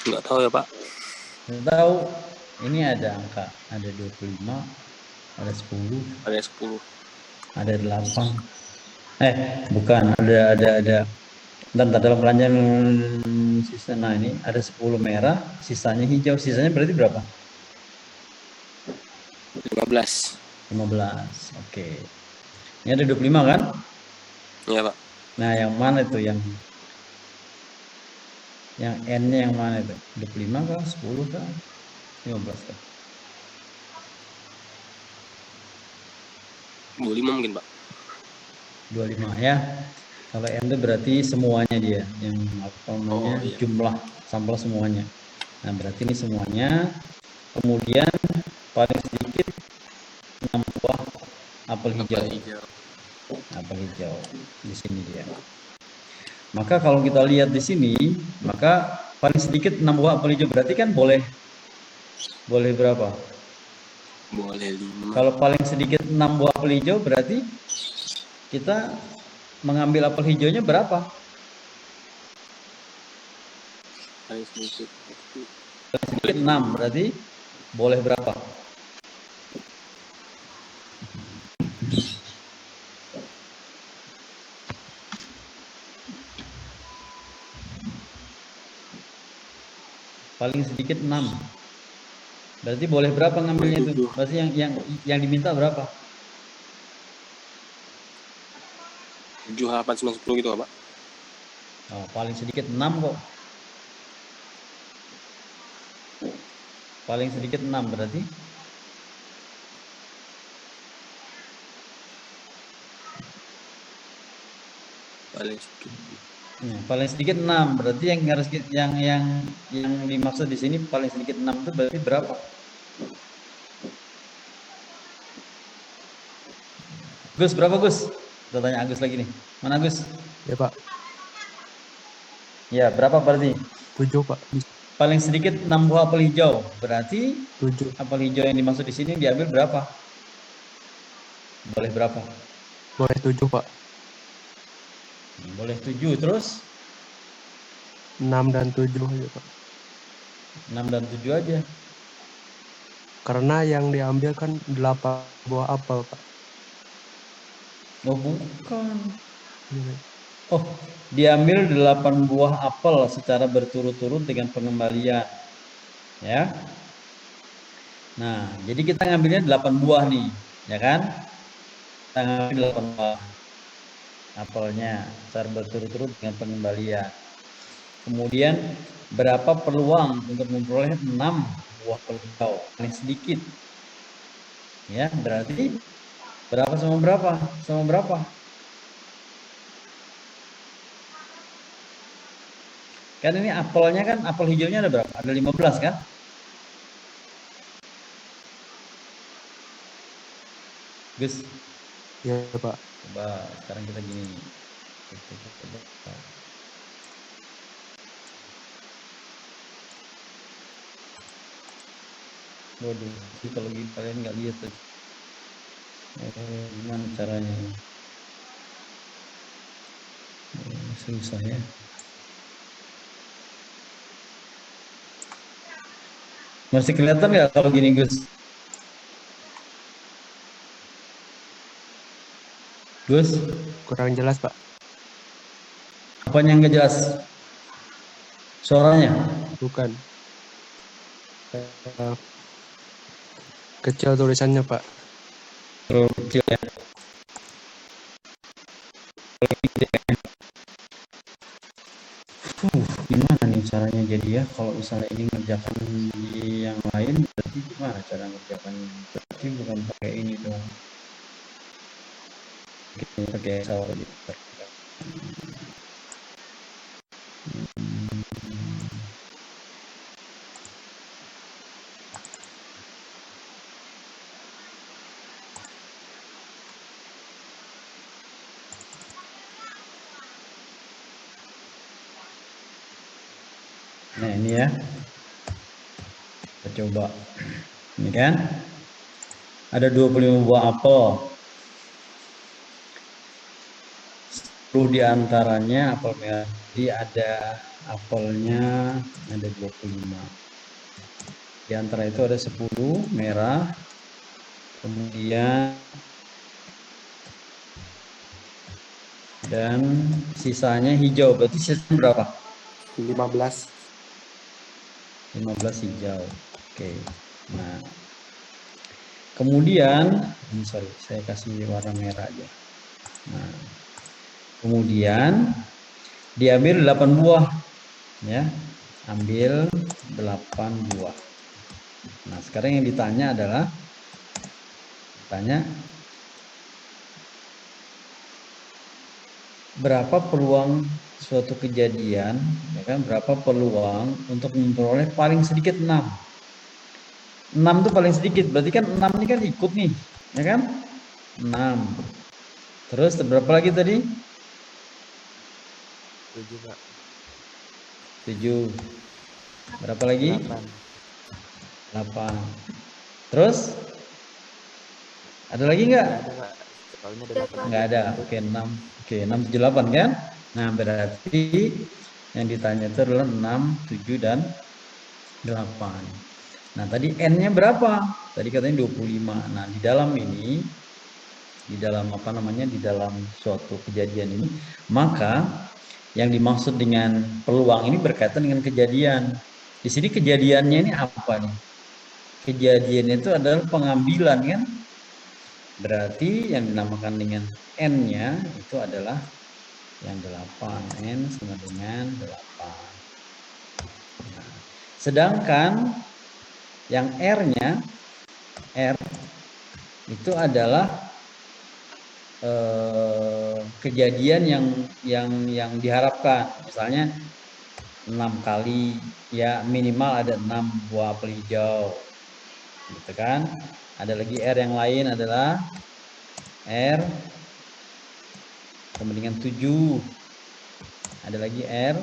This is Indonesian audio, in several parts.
Nggak tahu ya Pak. Nggak tahu. Ini ada angka, ada 25, ada 10, Ada 10. ada 8. Bukan, ada. Dan dalam belanjaan sisa, nah ini ada 10 merah, sisanya hijau. Sisanya berarti berapa? 15. 15. Oke. Ini ada 25 kan? Iya Pak. Nah, yang mana itu yang N-nya yang mana itu? 25 kah? 10 kah? 15 kah? 25 mungkin Pak. 25 ya. Kalau N itu berarti semuanya dia, yang apa namanya, Oh iya. jumlah sampel semuanya. Nah, berarti ini semuanya. Kemudian paling sedikit 6 buah apel hijau. Apel hijau di sini dia. Maka kalau kita lihat di sini, maka paling sedikit 6 buah apel hijau, berarti kan boleh berapa? Boleh 5. Kalau paling sedikit 6 buah apel hijau, berarti kita mengambil apel hijaunya berapa? Paling sedikit. Paling sedikit 6, berarti boleh berapa? Paling sedikit 6. Berarti boleh berapa ngambilnya itu? Berarti yang diminta berapa? 7, 8, 9, 10 gitu Pak. Oh, paling sedikit 6 kok. Paling sedikit 6 berarti paling sedikit 6 berarti yang harus yang dimaksud di sini paling sedikit 6 itu berarti berapa? Gus, berapa Gus? Kita tanya Agus lagi nih. Mana Agus? Ya Pak. Ya, berapa berarti? 7 Pak. Paling sedikit 6 buah apel hijau. Berarti 7. apel hijau yang dimaksud di sini diambil berapa? Boleh berapa? Boleh 7 Pak. Boleh 7 terus? 6 dan 7 aja Pak. 6 dan 7 aja. Karena yang diambil kan 8 buah apel Pak. Oh bukan. Iya. Oh, diambil 8 buah apel secara berturut-turut dengan pengembalian. Ya. Nah, jadi kita ngambilnya 8 buah nih, ya kan? Kita ngambil 8 buah apelnya secara berturut-turut dengan pengembalian. Kemudian berapa peluang untuk memperoleh 6 buah apel hijau? Paling sedikit. Ya, berarti berapa sama berapa? Sama berapa? Kan ini apelnya kan, apel hijaunya ada berapa? Ada 15 kan? Gus. Ya Pak. Coba sekarang kita gini. Coba. Waduh, kalau gitu kalian nggak lihat tuh. Gimana caranya? Susah ya. Masih kelihatan nggak kalau gini Gus? Gus? Kurang jelas Pak. Apanya nggak jelas? Suaranya? Bukan. Kecil tulisannya Pak. Terlalu kecil ya. Gimana nih caranya jadi ya? Kalau misalnya ini ngerjakan di yang lain, berarti gimana cara ngerjakannya? Berarti bukan pakai ini dong. Kita pakai Excel gitu. Nah ini ya, kita coba. Ini kan, ada 25 buah apel. 10 diantaranya apel merah. Jadi ada apelnya ada 25. Di antara itu ada 10 merah, kemudian dan sisanya hijau. Berarti sisanya berapa? 15. 15 hijau. Oke. Nah, kemudian ini saya kasih warna merah aja. Nah, kemudian diambil 8 buah ya. Ambil 8 buah. Nah, sekarang yang ditanya adalah berapa peluang suatu kejadian, ya kan? Berapa peluang untuk memperoleh paling sedikit 6. 6 itu paling sedikit, berarti kan 6 ini kan ikut nih, ya kan? 6. Terus berapa lagi tadi? 7, Pak. 7. Berapa lagi? 8. 8. Terus? Ada lagi nggak? Nggak ada, Pak. Soalnya ada 8. Nggak ada. Oke, 6. Oke, 6, 7, 8 kan? Nah, berarti yang ditanya itu adalah 6, 7, dan 8. Nah, tadi N-nya berapa? Tadi katanya 25. Nah, di dalam ini, di dalam di dalam suatu kejadian ini, maka yang dimaksud dengan peluang ini berkaitan dengan kejadian. Di sini kejadiannya ini apa nih? Kejadian itu adalah pengambilan kan? Berarti yang dinamakan dengan N-nya itu adalah yang 8. N sama dengan 8. Nah, sedangkan yang R-nya, R itu adalah kejadian yang diharapkan. Misalnya 6 kali, ya minimal ada 6 buah apel hijau, gitu kan? Ada lagi R yang lain adalah R sama dengan 7. Ada lagi R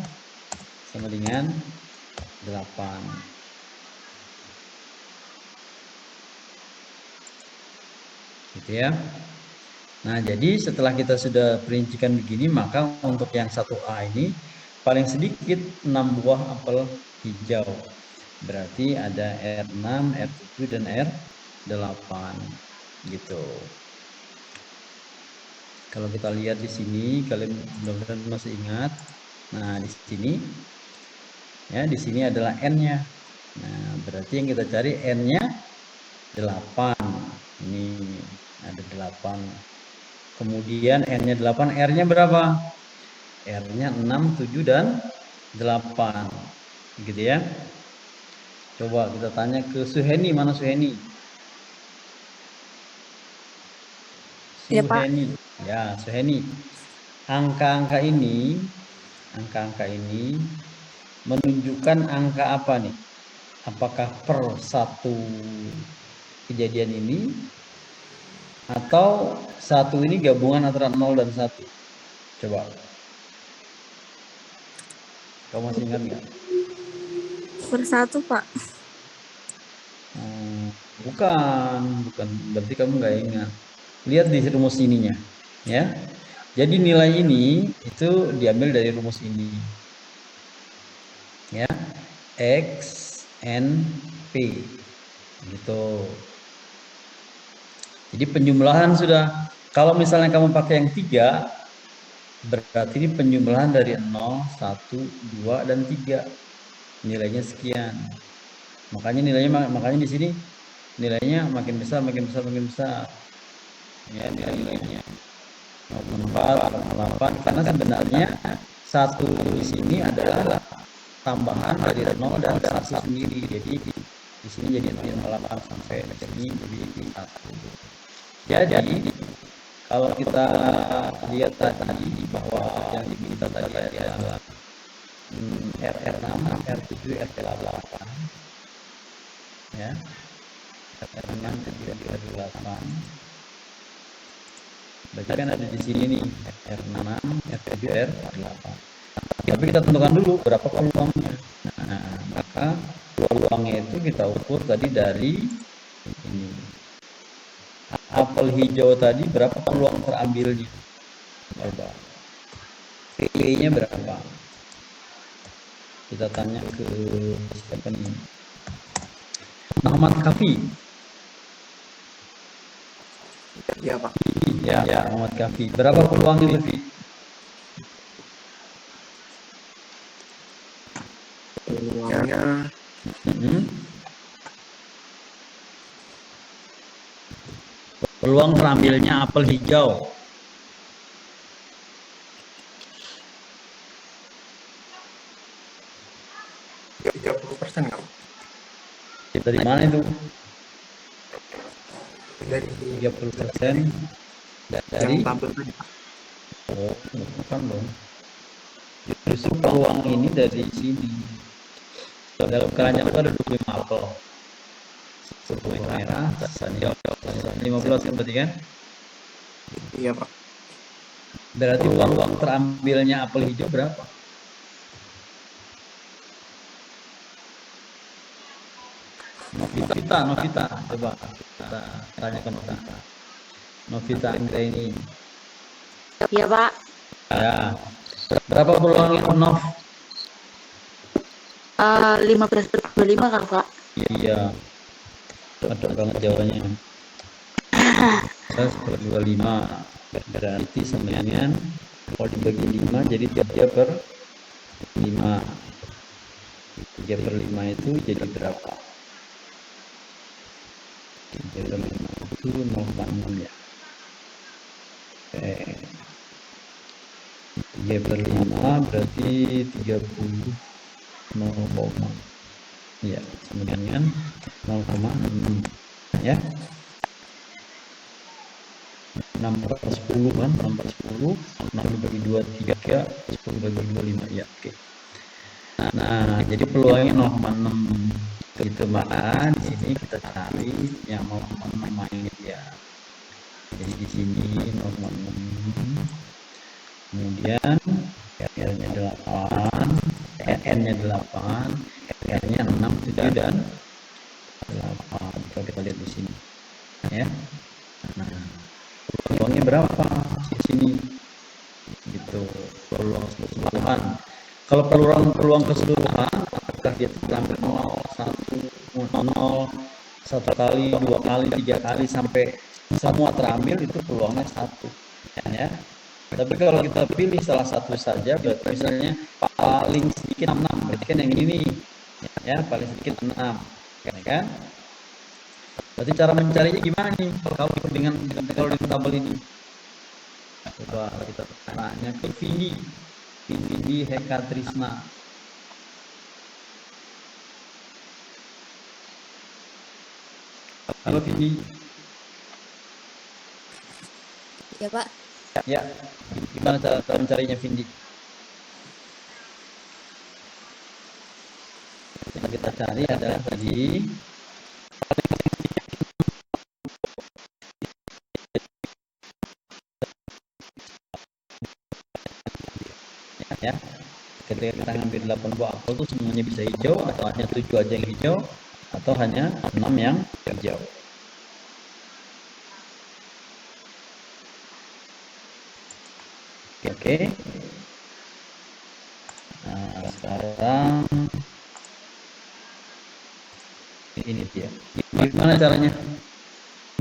sama dengan 8. Gitu ya. Nah, jadi setelah kita sudah perincikan begini, maka untuk yang 1A ini paling sedikit 6 buah apel hijau. Berarti ada R6, R7, dan R8. Gitu. Kalau kita lihat di sini, kalian mudah-mudahan masih ingat. Nah, di sini ya, di sini adalah N-nya. Nah, berarti yang kita cari N-nya 8. Ini ada 8. Kemudian N-nya 8, R-nya berapa? R-nya 6, 7, dan 8. Gitu ya. Coba kita tanya ke Suheni. Mana Suheni? Ya, Pak. Suheni. Ya, Suheni. Angka-angka ini menunjukkan angka apa nih? Apakah per satu kejadian ini, atau satu ini gabungan antara 0 dan 1? Coba. Kamu masih ingat nggak? Per 1, Pak. Bukan. Berarti kamu nggak ingat. Lihat di rumus ininya, ya. Jadi nilai ini itu diambil dari rumus ini, ya. X N P, gitu. Jadi penjumlahan sudah. Kalau misalnya kamu pakai yang 3, berarti ini penjumlahan dari 0, 1, 2, dan 3. Nilainya sekian. Makanya di sini nilainya makin besar. Ya, nilainya 4, 8, karena sebenarnya 1 di sini adalah tambahan dari 0 dan 1 sendiri. Jadi di sini jadi 8 sampai sini jadi 1. Jadi kalau kita lihat tadi bahwa yang kita tadi adalah R6, R7, R8, ya, R6, R7, R8. Berarti kan ada di sini nih R6, R7, R8. Tapi kita tentukan dulu berapa peluangnya. Nah, maka peluangnya itu kita ukur tadi dari ini. Apel hijau tadi berapa peluang terambilnya? Coba. P-nya berapa? Kita tanya ke siapa nih? Muhammad Kafi. Iya Pak. Ya, Muhammad Kafi. Berapa peluangnya, Kafi? Peluangnya Hmm? Peluang terambilnya apel hijau. ya 30% nggak Pak? Dari mana itu? Dari 30% yang dari tampil tadi Pak. oh, bukan dong. Justru peluang ini dari sini. Dalam keranjang itu ada 25 apel. 10 yang merah, sisanya 15 kan berarti kan? Iya Pak. Berarti peluang terambilnya apel hijau berapa? Novita, coba kita tanyakan Novita. Novita Anggra ini. Iya Pak. Ya, berapa peluangnya Nov? 15/25 kan Pak? Iya, ada banget jawabannya. 25 berarti semuanya kalau dibagi 5 jadi 3/5. 3/5 itu jadi berapa? 3/5 itu 0,6 ya. Oke. 3/5 berarti 30 0, ya semuanya 0,6 ya. 6/10 kan, 6/10 6 dibagi 2 3, 10 bagi 2 5 ya. Oke. Nah, jadi peluangnya 0,6 gitu Mbak. Di sini kita cari yang 0,6 ini ya. Jadi di sini 0,6. Kemudian R-nya 8, N-nya 8, R-nya 6, 7 dan 8. Kalau kita lihat di sini ya. Nah, peluangnya berapa di sini? Gitu. Peluang keseluruhan. Kalau peluang keseluruhan, apakah dia terambil 0, 1 kali, 2 kali, 3 kali sampai semua terambil, itu peluangnya 1 ya. Tapi kalau kita pilih salah satu saja, berarti misalnya paling sedikit 6, berarti kan yang ini ya, paling sedikit 6 kan? Berarti cara mencarinya gimana nih kalau dengan tabel ini? Coba kita tanya ke Vindi Heka Trisna. Halo Vindi. Ya Pak. Ya, gimana cara mencarinya Vindi? Yang kita cari adalah tadi ya. Ketika kita ngambil 8 buah apel itu semuanya bisa hijau atau hanya 7 aja yang hijau atau hanya 6 yang hijau. Oke. Nah, sekarang ini dia. Gimana caranya?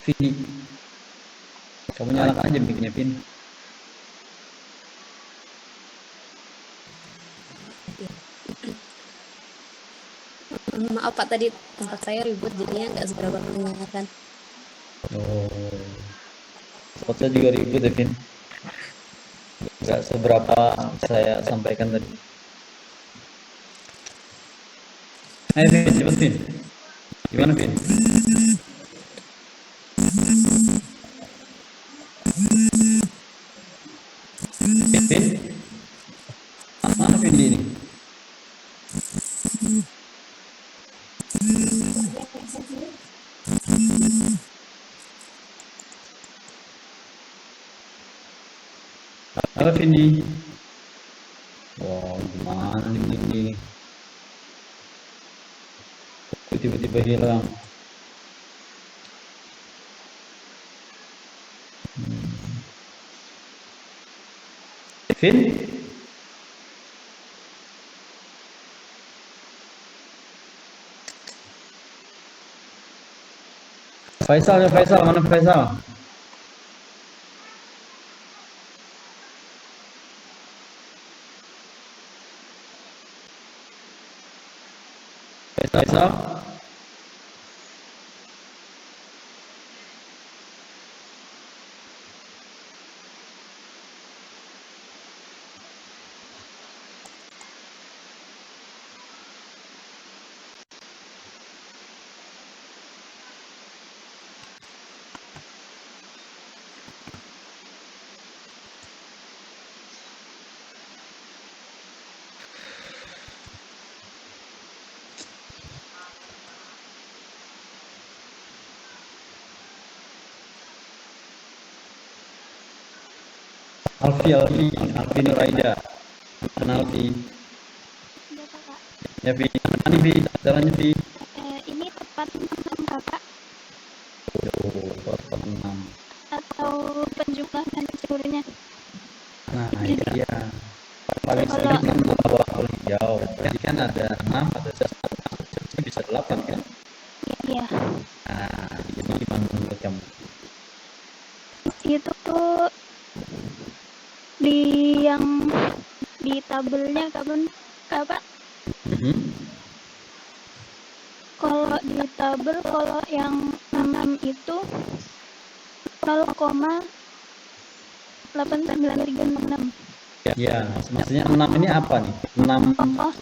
Vini. Kamu nyalakan aja mic-nya, Vin. Maaf Pak, tadi tempat saya ribut jadinya nggak seberapa mendengarkan. Oh. Spotnya juga ribut ya, Vin. Nggak seberapa saya sampaikan tadi. Ayo Vin, cepet Vin. Gimana Vin? Vin? Mana Vin ini? Halo Vindi. Wow, gimana nih Vindi? Tiba-tiba hilang. Vin? Faisal ya, Faisal, mana Faisal? Faisal? Alfi Nuraida. Mana Alfi? Ya, Kakak. Ya, Fi. Mana nih, Fi? Caranya, Fi? Ini tepat 6 Kakak Oh, tepat 6. atau penjumlahan seluruhnya? Nah, iya. Paling sedikit 6 bawah paling jauh. Berarti kan ada 6, ada 1, jadi bisa 8 kan? Iya. Nah, jadi gimana menurut kamu? Itu tuh di tabelnya Kakak. Kalau di tabel, kalau yang 6 itu 0,89366. Ya, maksudnya 6 ini apa nih? 6, Oh,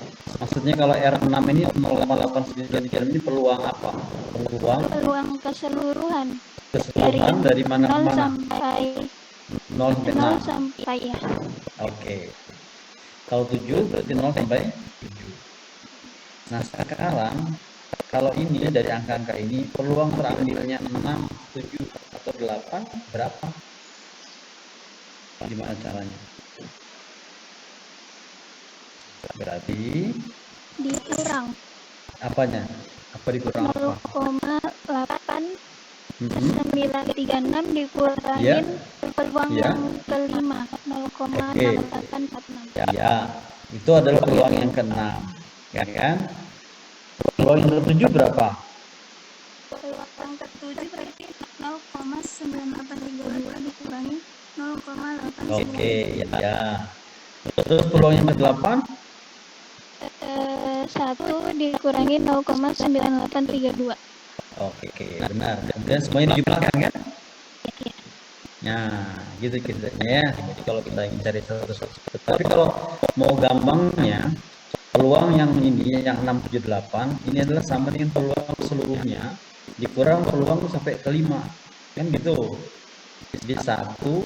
maksudnya kalau R6 ini 0,893 ini peluang apa? peluang keseluruhan Keseluruhan dari mana ke 0 mana? sampai 0 sampai 0 6. sampai ya. Oke. Kalau 7 berarti 0 sampai 7. Nah, sekarang kalau ini dari angka-angka ini peluang terambilnya 6, 7 atau 8 berapa? Gimana caranya? Berarti Dikurang apanya? Apa dikurang apa? 0,8936 dikurangin peluang Ya. yang kelima 0,6846. Ya, itu adalah peluang yang ke-6, ya kan? Peluang yang ke-7 berapa? Peluang ke-7 berarti 0,9832 dikurangi 0,89. Oke, ya. Terus peluang yang ke-8? 1 dikurangi 0,9832. Oke, benar. Kemudian semuanya dijumlahkan kan? Nah, gitu ceritanya ya. Jadi kalau kita ingin cari satu-satu. Tapi kalau mau gampangnya, peluang yang ini yang 678 ini adalah sama dengan peluang seluruhnya dikurang peluang sampai ke 5. Kan gitu. Jadi 1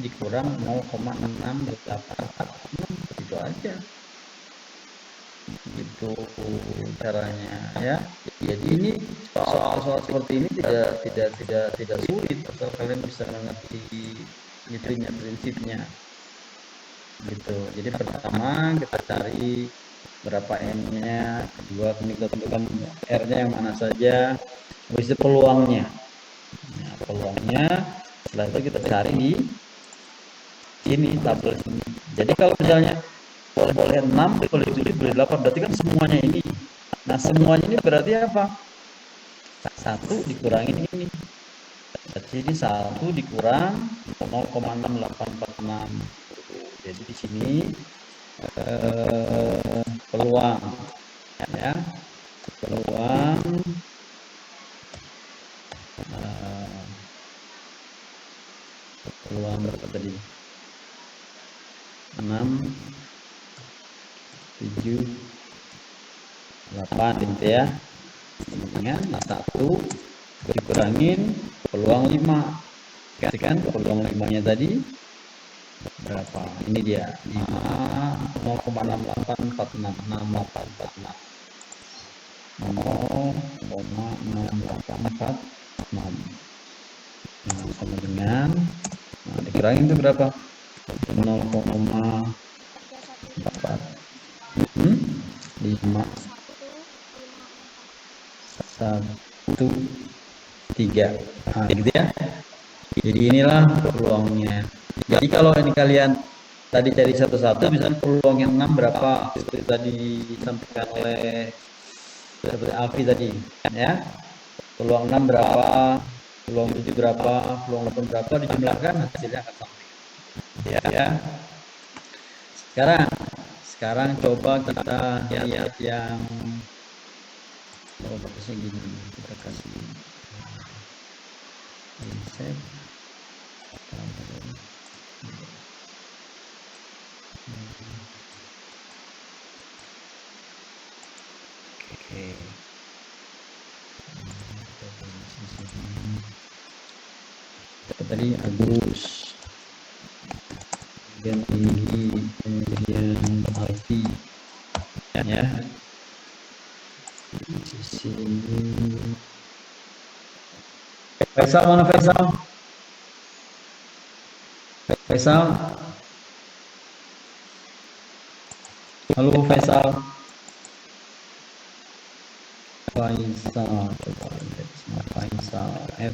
dikurang 0,6846 itu aja. Gitu caranya ya. Jadi ini soal-soal seperti ini tidak sulit asal kalian bisa mengerti intinya, prinsipnya gitu. Jadi pertama kita cari berapa n-nya, kedua kita tentukan r-nya yang mana saja, habis itu peluangnya. Nah, peluangnya setelah itu kita cari di sini tabel sini. Jadi kalau misalnya boleh 6, boleh 7, boleh 8, berarti kan semuanya ini. Nah, semuanya ini berarti apa? 1 dikurangin ini. Berarti ini 1 dikurang 0,6846. Jadi di sini peluang ya. Peluang peluang berapa tadi? 6 7 8 gitu ya. Dengan 1 dikurangin peluang 5. Kan peluang 5-nya tadi berapa? Ini dia 5 0,6846 0,6846 sama dengan dikurangin itu berapa? 0,4 5 1 3. Nah, gitu ya. Jadi inilah peluangnya. Jadi kalau ini kalian tadi cari satu-satu, misalnya peluang yang 6 berapa? Seperti tadi disampaikan oleh seperti Alfi tadi, ya. Peluang 6 berapa? peluang 7 berapa, peluang 8 berapa, dijumlahkan hasilnya akan sama. Ya. Sekarang coba kita lihat yang bagusnya gini, kita kasih insert. Oke. Tadi Agus, kemudian tinggi, kemudian arti, ya. Di sisi ini. Faisal mana Faisal? Faisal. Halo Faisal. Faisal, coba lihat semua Faisal. F.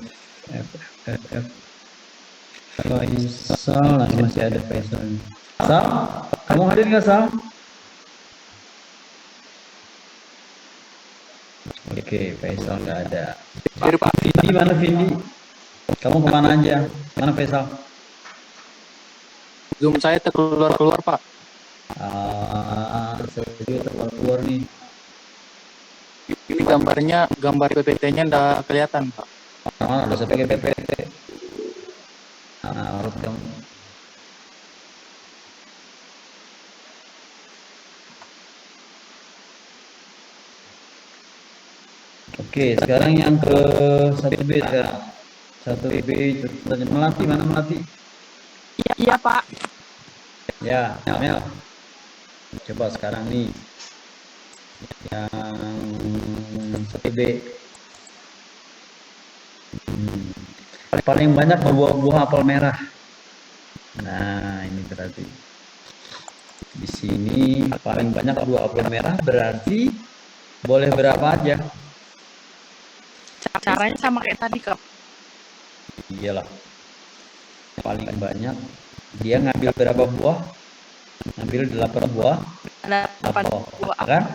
Faisal, lagi masih ada Faisal. Sal, kamu hadir nggak Sal? Oke, Faisal nggak ada. Vindi mana Vindi? Kamu kemana aja? Mana Faisal? Zoom saya terkeluar Pak. Saya juga terkeluar nih. Ini gambar PPT-nya nggak kelihatan Pak. Udah saya pakai PPT. Harus dong. Oke, sekarang yang ke 1B sekarang. 1B itu Melati, mana Melati? Iya, Pak. Ya, Mel. Coba sekarang nih. Yang 1B. Paling banyak buah apel merah. Nah, ini berarti di sini paling banyak buah apel merah, berarti boleh berapa aja? Caranya sama kayak tadi, Kak. Iyalah. Paling banyak dia ngambil berapa buah? Ngambil 8 buah. Ada 8 apel, buah kan?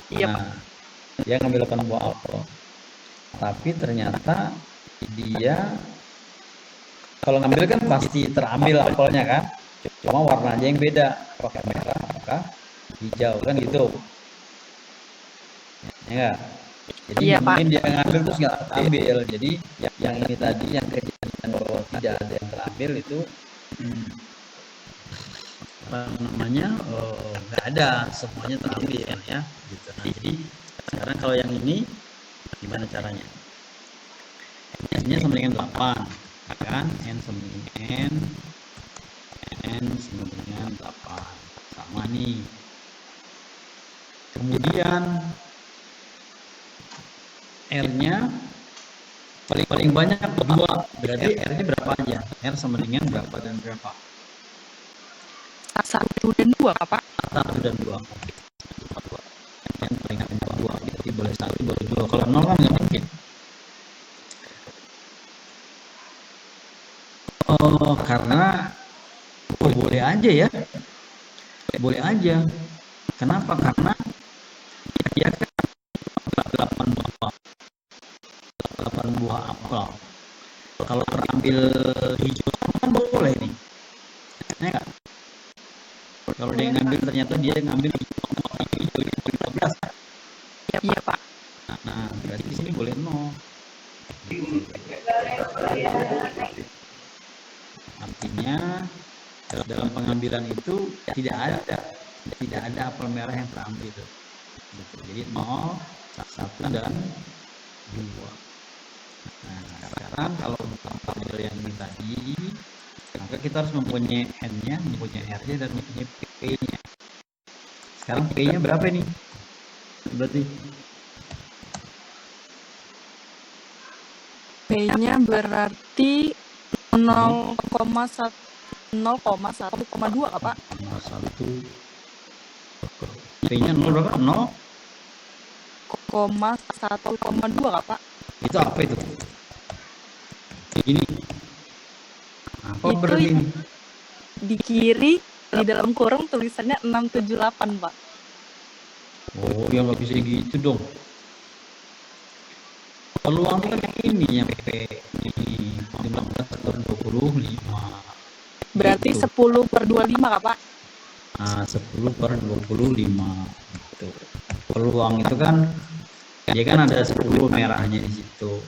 Iya, Pak. Nah, dia ngambil 8 buah apel. Tapi ternyata dia kalau ngambil kan pasti terambil apelnya kan, cuma warnanya yang beda, apakah merah apakah hijau kan gitu ya enggak? Jadi Iya, mungkin dia ngambil terus nggak terambil, jadi yang ini tadi yang kejadian bahwa tidak ada yang terambil itu apa namanya nggak ada, semuanya terambil ya gitu. Nah, jadi sekarang kalau yang ini gimana caranya? N-nya sama dengan 8 kan, N sama dengan 8 sama nih. Kemudian R-nya paling banyak 2, berarti R-nya berapa aja? R sama dengan berapa dan berapa? 1 dan 2, Pak. 1 dan 2. Yang paling banyak 2, berarti boleh 1 boleh 2. Kalau 0 kan nggak mungkin. Karena boleh aja ya, boleh aja. Kenapa? Karena dia kan 8 buah apel. Kalau terambil hijau kan boleh nih, ya kan? Kalau dia ngambil ternyata dia ngambil hijau 15. Iya, Pak. Nah, berarti di sini boleh 0. Artinya dalam pengambilan itu tidak ada apel merah yang terambil gitu. Jadi 0, 1 dan 2. Nah, sekarang kalau untuk model yang ini tadi, maka kita harus mempunyai N-nya, mempunyai R-nya, dan mempunyai P-nya. Sekarang P-nya berapa nih? Berarti P-nya berarti 0,1,2, Pak. 1. P-nya 0 berapa? 0,1,2, Pak. Itu apa itu? Ini apa Itu berarti ini? Di kiri di dalam kurung tulisannya 678, Pak. Oh, yang nggak bisa gitu dong. Peluang itu kan yang ini yang P ini nih 15/25. Berarti Gitu. 10/25 Kak, Pak? Nah, 10/25 gitu. Peluang itu kan dia kan ada 10 merahnya di situ.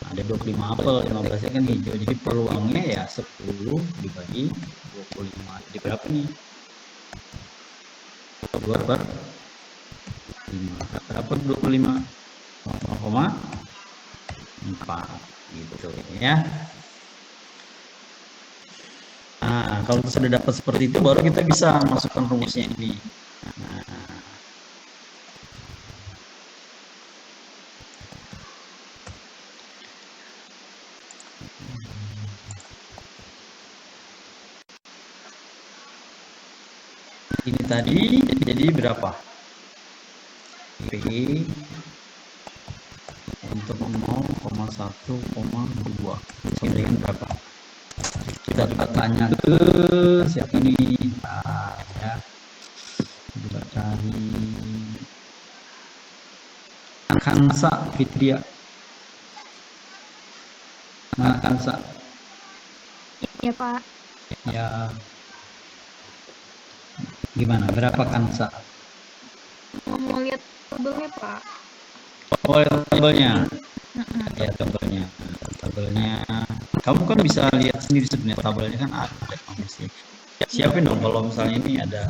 Ada 25 apel, 15-nya kan hijau. Jadi peluangnya ya 10 dibagi 25. Jadi berapa nih? 2/5. Berapa 25? 0,4 gitu ya. Nah, kalau sudah dapat seperti itu baru kita bisa masukkan rumusnya ini. Nah, ini tadi jadi berapa? P untuk 0,1,2 sama dengan berapa? Kita tanya ke siapa nih? Nah, ya. Kita cari Kansa Fitria. Nah, Kansa. Ya Pak. Ya. Gimana? Berapa Kansa? Mau lihat tabelnya Pak. Oh, tabelnya. Ya, tabelnya. Tabelnya. Kamu kan bisa lihat sendiri sebenarnya tabelnya kan ada kamu sih. Siapin dong kalau misalnya ini ada.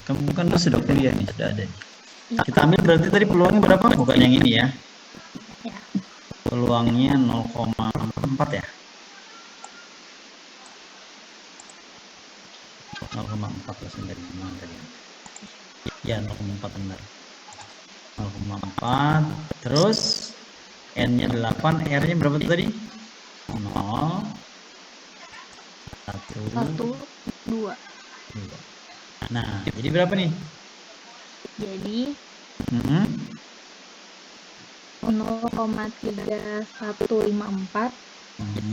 Kamu kan sudah kuliah nih, sudah ada. Kita ambil berarti tadi peluangnya berapa? Bukan yang ini ya. Ya. Peluangnya 0,4 ya. 0,4 dari mana tadi? Ya 0,4 benar. 0,4 terus N-nya 8, R-nya berapa tadi? 0 1 2. 2. Nah, jadi berapa nih? Jadi 0,3154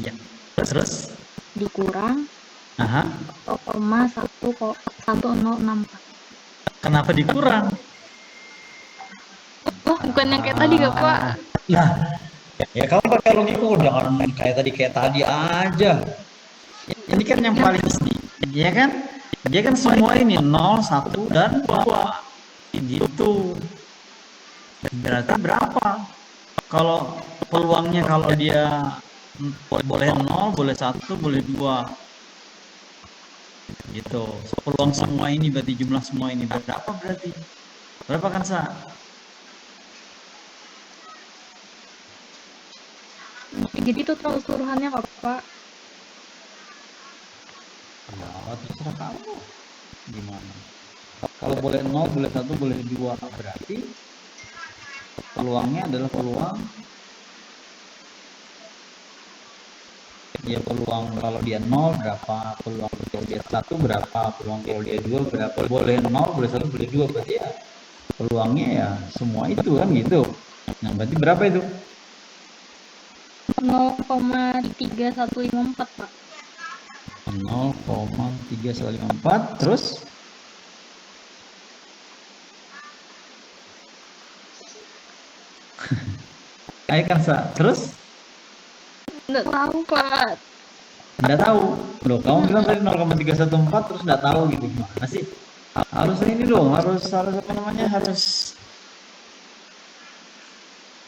Iya. Terus? dikurang Aha. 0,1064. Kenapa dikurang? Oh, bukan yang kayak tadi gak Pak? Nah, ya kamu pakai logika jangan kayak tadi aja. Ini kan yang paling sedikit, ya kan? Dia kan semua ini 0, 1 dan 2. Gitu. Berarti berapa? Kalau peluangnya kalau dia boleh 0, boleh 1, boleh 2. Gitu. Peluang semua ini berarti jumlah semua ini berapa berarti? Berapa kan, Sa? Jadi total keseluruhannya kok Pak? Ya, terserah kamu. Gimana? Kalau boleh 0, boleh 1, boleh 2 berarti peluangnya adalah peluang ya peluang kalau dia 0 berapa, peluang kalau dia 1 berapa, peluang kalau dia 2 berapa, boleh 0, boleh 1, boleh 2 berarti ya peluangnya ya semua itu kan gitu. Nah, berarti berapa itu? 0,3154 Pak. 0,3154 terus ayo kan Sa, terus Nggak tahu Pak. nggak tahu loh, kamu bilang tadi 0,314 terus nggak tahu gitu, gimana sih? Harus ini dong, harus apa namanya, harus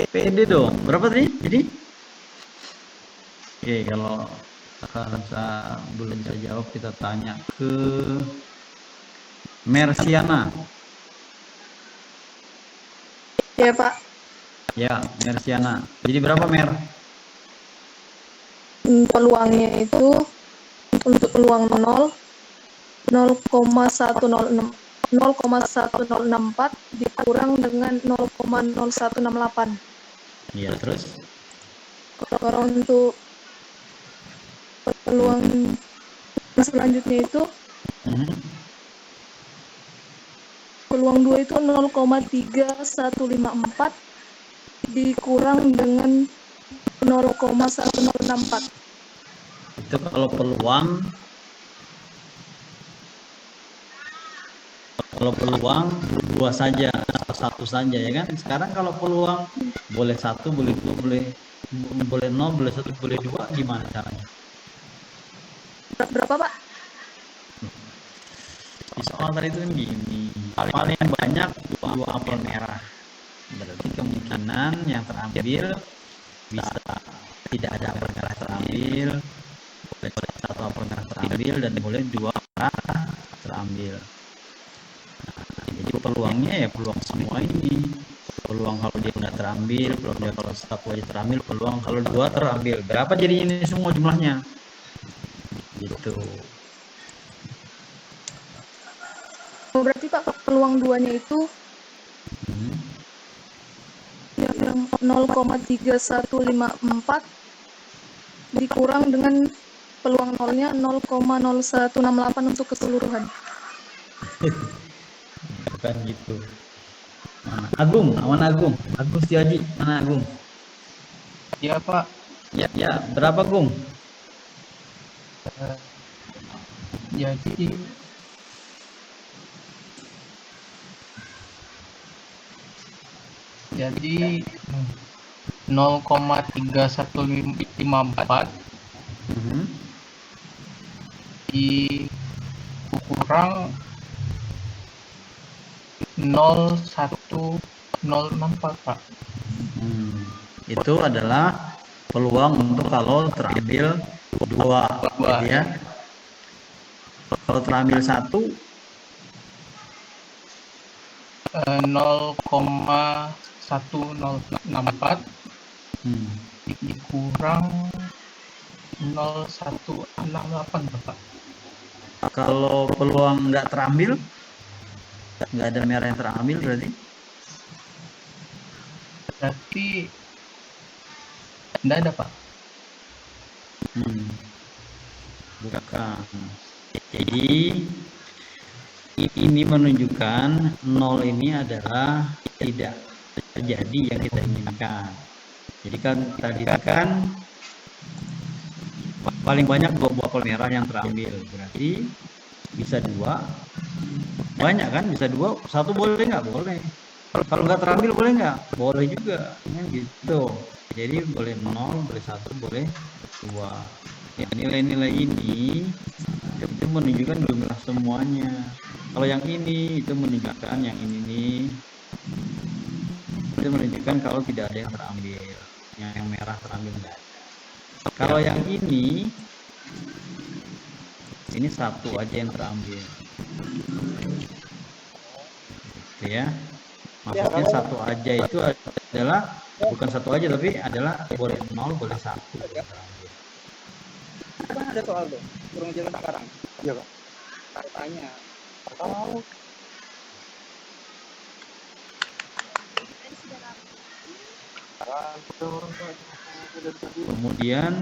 pede dong. Berapa tadi? Jadi oke, kalau rasa belum bisa jawab kita tanya ke Mersiana. Ya Pak, Ya, Mersiana. Jadi berapa Mer? peluangnya itu untuk peluang 0 0,1064 dikurang dengan 0,0168. Iya, terus? Kalau untuk peluang selanjutnya itu peluang 2 itu 0,3154 dikurang dengan 0,1064. Itu kalau peluang dua saja, satu saja ya kan. Sekarang kalau peluang boleh 1, boleh 2, boleh boleh 0, boleh 1, boleh 2, gimana caranya? Berapa, Pak? Di soal tadi itu kan gini, paling banyak 2 apel merah. Berarti kemungkinan yang terambil bisa tidak ada apel merah terambil, boleh 1 apel merah terambil, dan boleh 2 merah terambil. Nah, jadi peluangnya ya peluang semua ini. Peluang kalau dia nggak terambil, peluang dia kalau 1 aja terambil, peluang kalau 2 terambil. Berapa jadinya ini semua jumlahnya? Gitu. Oh, berarti Pak peluang 2-nya itu yang 0,3154 dikurang dengan peluang 0-nya 0,0168 untuk keseluruhan. Bukan gitu. Mana? Agung, mana Agung? Agung Setiaji, mana Agung? Iya Pak. Ya, berapa Gung? Jadi 0,3154 dikurang 0,1064 Pak. Itu adalah peluang untuk kalau terambil 2 gitu ya. Kalau terambil 1 0,1064 dikurang 0,168 Bapak. kalau peluang nggak terambil, nggak ada merah yang terambil berarti enggak ada Pak. Bukan. Jadi ini menunjukkan 0 ini adalah tidak terjadi yang kita inginkan. Jadi kan tadi kan paling banyak 2 buah apel merah yang terambil, berarti bisa 2. Banyak kan, bisa 2. 1 boleh nggak? Boleh. Kalau nggak terambil boleh nggak? Boleh juga, kan gitu. Jadi boleh 0, boleh 1, boleh 2. Ya, nilai-nilai ini itu menunjukkan jumlah semuanya. Kalau yang ini itu menunjukkan yang ini nih, itu menunjukkan kalau tidak ada yang terambil, yang merah terambil nggak ada. Kalau yang ini 1 aja yang terambil, gitu ya. Maksudnya 1 aja itu adalah bukan 1 aja, tapi adalah boleh 0, boleh 1 yang terambil. Kan ada soal tuh, turun jalan sekarang. Iya Pak. Tanya. Tahu. Kemudian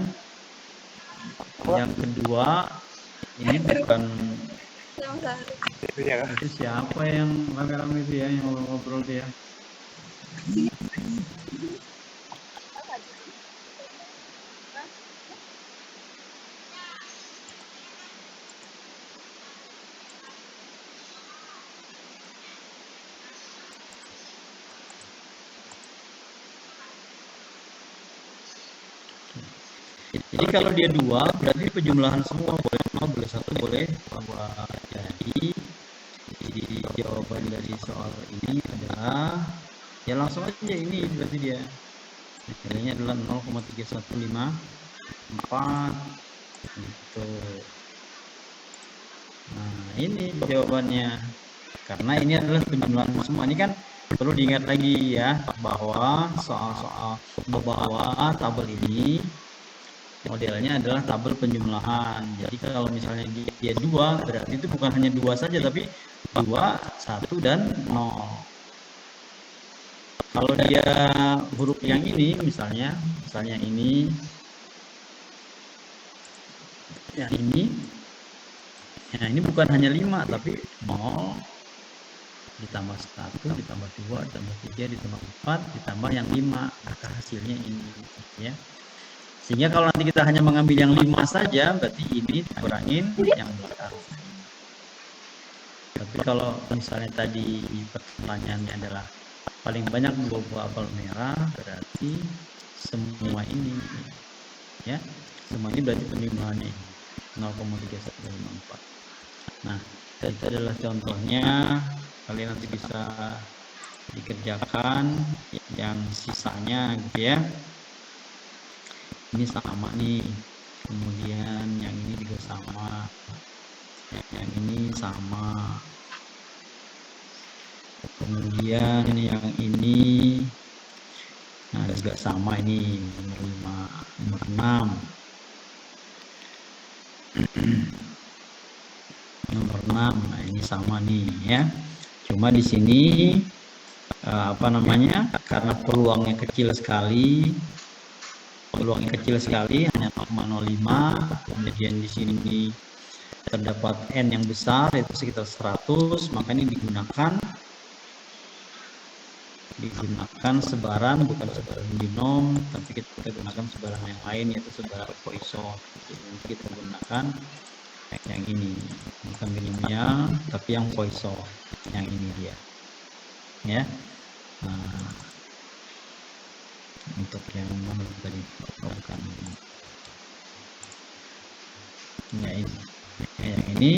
yang kedua ini bukan itu siapa yang rame-rame itu ya, yang ngobrol dia. Jadi kalau dia 2 berarti penjumlahan semua, boleh 0, boleh 1, boleh 2. Jadi jawaban dari soal ini adalah ya langsung aja ini, berarti dia nilainya adalah 0,3154 gitu. Nah ini jawabannya, karena ini adalah penjumlahan semua. Ini kan perlu diingat lagi ya, bahwa soal-soal bahwa tabel ini modelnya adalah tabel penjumlahan. Jadi kalau misalnya dia 2, berarti itu bukan hanya 2 saja, tapi 2, 1, dan 0. Kalau dia huruf yang ini, misalnya ini, ya ini bukan hanya 5, tapi 0 ditambah 1, ditambah 2, ditambah 3, ditambah 4, ditambah yang 5, maka hasilnya ini ya. Sehingga kalau nanti kita hanya mengambil yang 5 saja, berarti ini dikurangin yang belakang. Tapi kalau misalnya tadi pertanyaannya adalah paling banyak 2 buah apel merah, berarti semua ini, ya, semua ini berarti penjumlahannya 0,3154. Nah, itu adalah contohnya, kalian nanti bisa dikerjakan yang sisanya gitu ya. Ini sama nih, kemudian yang ini juga sama, yang ini sama, kemudian yang ini nah juga sama, ini nomor 5, nomor 6 nomor 6, nah ini sama nih ya. Cuma di sini apa namanya, karena peluangnya kecil sekali, hanya 0,05, kemudian di sini terdapat N yang besar yaitu sekitar 100, maka ini digunakan sebaran, bukan sebaran binom, tapi kita gunakan sebaran yang lain yaitu sebaran Poisson. Jadi kita gunakan yang ini, bukan binomial tapi yang Poisson, yang ini dia ya. Nah, untuk yang mana tadi, bukan ya ini, yang ini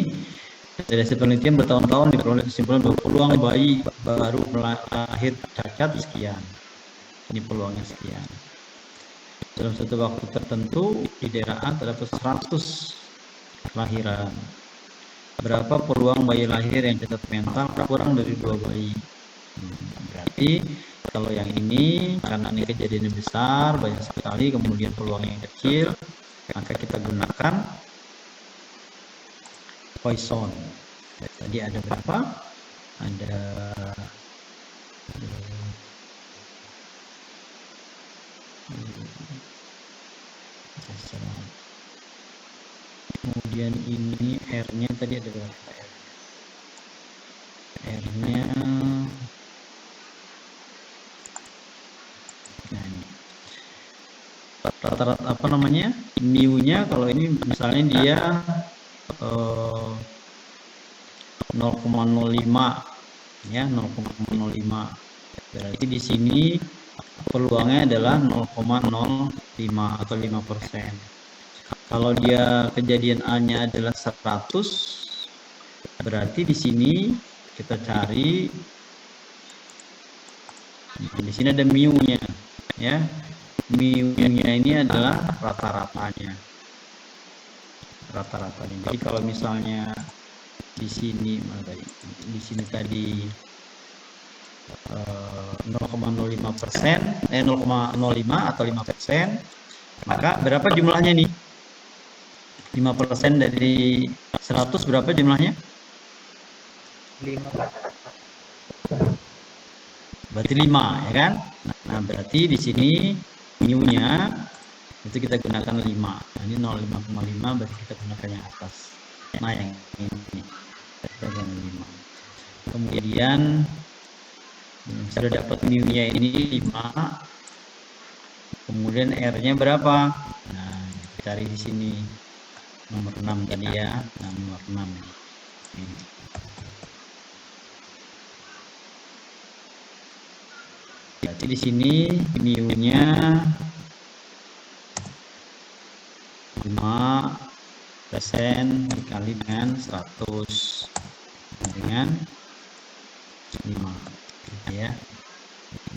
dari hasil penelitian bertahun-tahun diperoleh kesimpulan bahwa peluang bayi baru lahir cacat sekian, ini peluangnya sekian. Dalam satu waktu tertentu di daerah A terdapat 100 kelahiran. Berapa peluang bayi lahir yang cacat mental kurang dari 2 bayi? Berarti kalau yang ini karena ini kejadiannya besar, banyak sekali, kemudian peluangnya kecil, maka kita gunakan Poisson. Tadi ada berapa? Ada kemudian ini R-nya tadi ada berapa? R-nya nah ini rata-rata apa namanya, mu-nya kalau ini misalnya dia 0,05 ya, 0,05, berarti di sini peluangnya adalah 0,05 atau 5%. Kalau dia kejadian A-nya adalah 100, berarti di sini kita cari, di sini ada mu-nya ya. Mu-nya ini adalah rata-ratanya. Jadi kalau misalnya di sini tadi 0,05%, 0,05 atau 5%, maka berapa jumlahnya nih? 5% dari 100 berapa jumlahnya? 5. Berarti 5 ya kan? Nah, berarti di sini mu-nya itu kita gunakan 5. Nah, ini 0,5 berarti kita gunakan yang atas. Nah, yang ini kita gunakan 5. Kemudian sudah dapat mu-nya ini 5. Kemudian R-nya berapa? Nah, kita cari di sini nomor 6 tadi ya. Nah, nomor 6 ini. Berarti di sini mu-nya 5% dikali dengan 100 dengan 5 ya.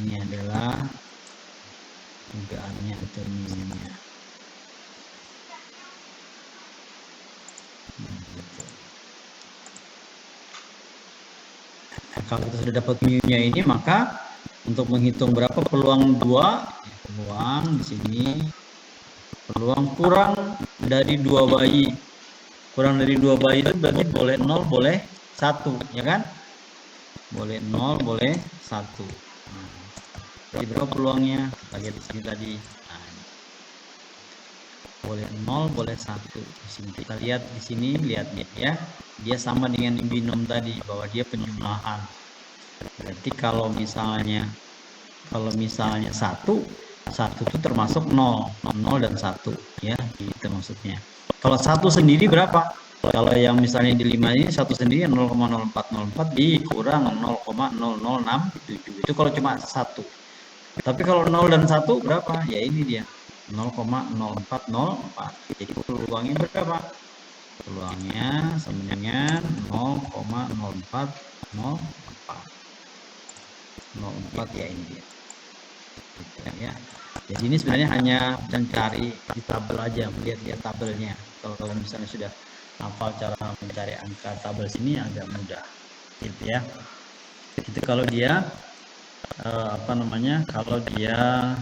Ini adalah dugaannya atau mu-nya. Nah, kalau kita sudah dapat mu-nya ini, maka untuk menghitung berapa peluang 2, peluang di sini, peluang kurang dari 2 bayi. Kurang dari 2 bayi itu berarti boleh 0, boleh 1, ya kan? Boleh 0, boleh 1. Nah, berarti berapa peluangnya? Kita lihat di sini tadi. Nah, boleh 0, boleh 1. Di sini kita lihat di sini, lihat ya. Dia sama dengan binom tadi bahwa dia penjumlahan. Berarti kalau misalnya 1 itu termasuk 0 dan 1 ya, gitu maksudnya. Kalau 1 sendiri berapa? Kalau yang misalnya di 5 ini 1 sendiri 0,0404 dikurang 0,0067, itu kalau cuma 1. Tapi kalau 0 dan 1 berapa? Ya ini dia. 0,0404. Jadi peluangnya berapa? Peluangnya sama dengan 0,0404. 04 ya ini dia. Gitu ya. Jadi ini sebenarnya hanya mencari di tabel aja, melihat tabelnya. Kalau kalian misalnya sudah hafal cara mencari angka tabel sini agak mudah, gitu ya. Itu kalau dia kalau dia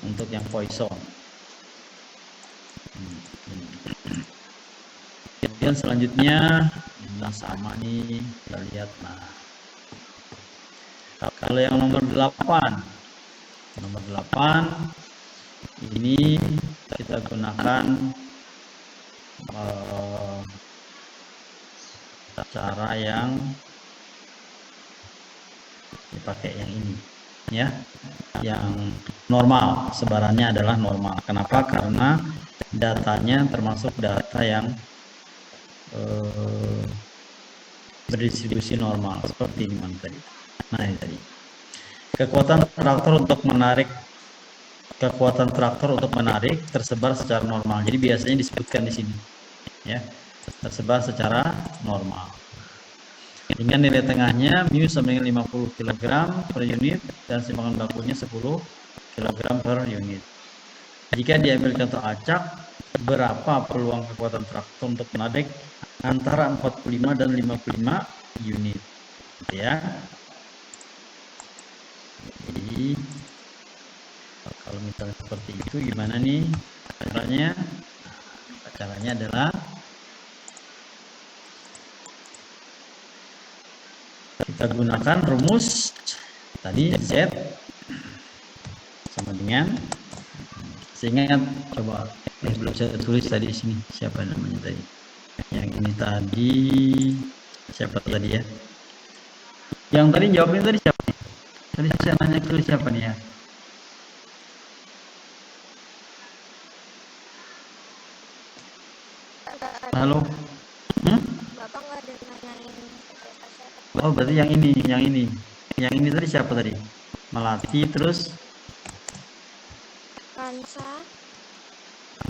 untuk yang Poisson. Kemudian selanjutnya sama nih kita lihat. Nah, kalau yang nomor 8 ini kita gunakan cara yang dipakai yang ini ya, yang normal, sebarannya adalah normal. Kenapa? Karena datanya termasuk data yang berdistribusi normal seperti ini tadi. Nah ini tadi kekuatan traktor untuk menarik tersebar secara normal. Jadi biasanya disebutkan di sini ya, tersebar secara normal dengan nilai tengahnya mu sama dengan 50 kg per unit dan timbangan bakunya 10 kg per unit. Jika diambil contoh acak, berapa peluang kekuatan traktor untuk menarik antara 45 dan 55 unit, gitu ya. Jadi kalau misalnya seperti itu gimana nih caranya? Caranya adalah kita gunakan rumus tadi Z sama dengan, sehingga coba belum saya tulis tadi sini siapa namanya tadi, yang ini tadi siapa tadi ya, yang tadi jawabnya tadi siapa? Tadi saya nanya ke siapa nih ya? Halo? Bapak nggak ada nanyain siapa? Oh berarti yang ini tadi siapa tadi? Melati, terus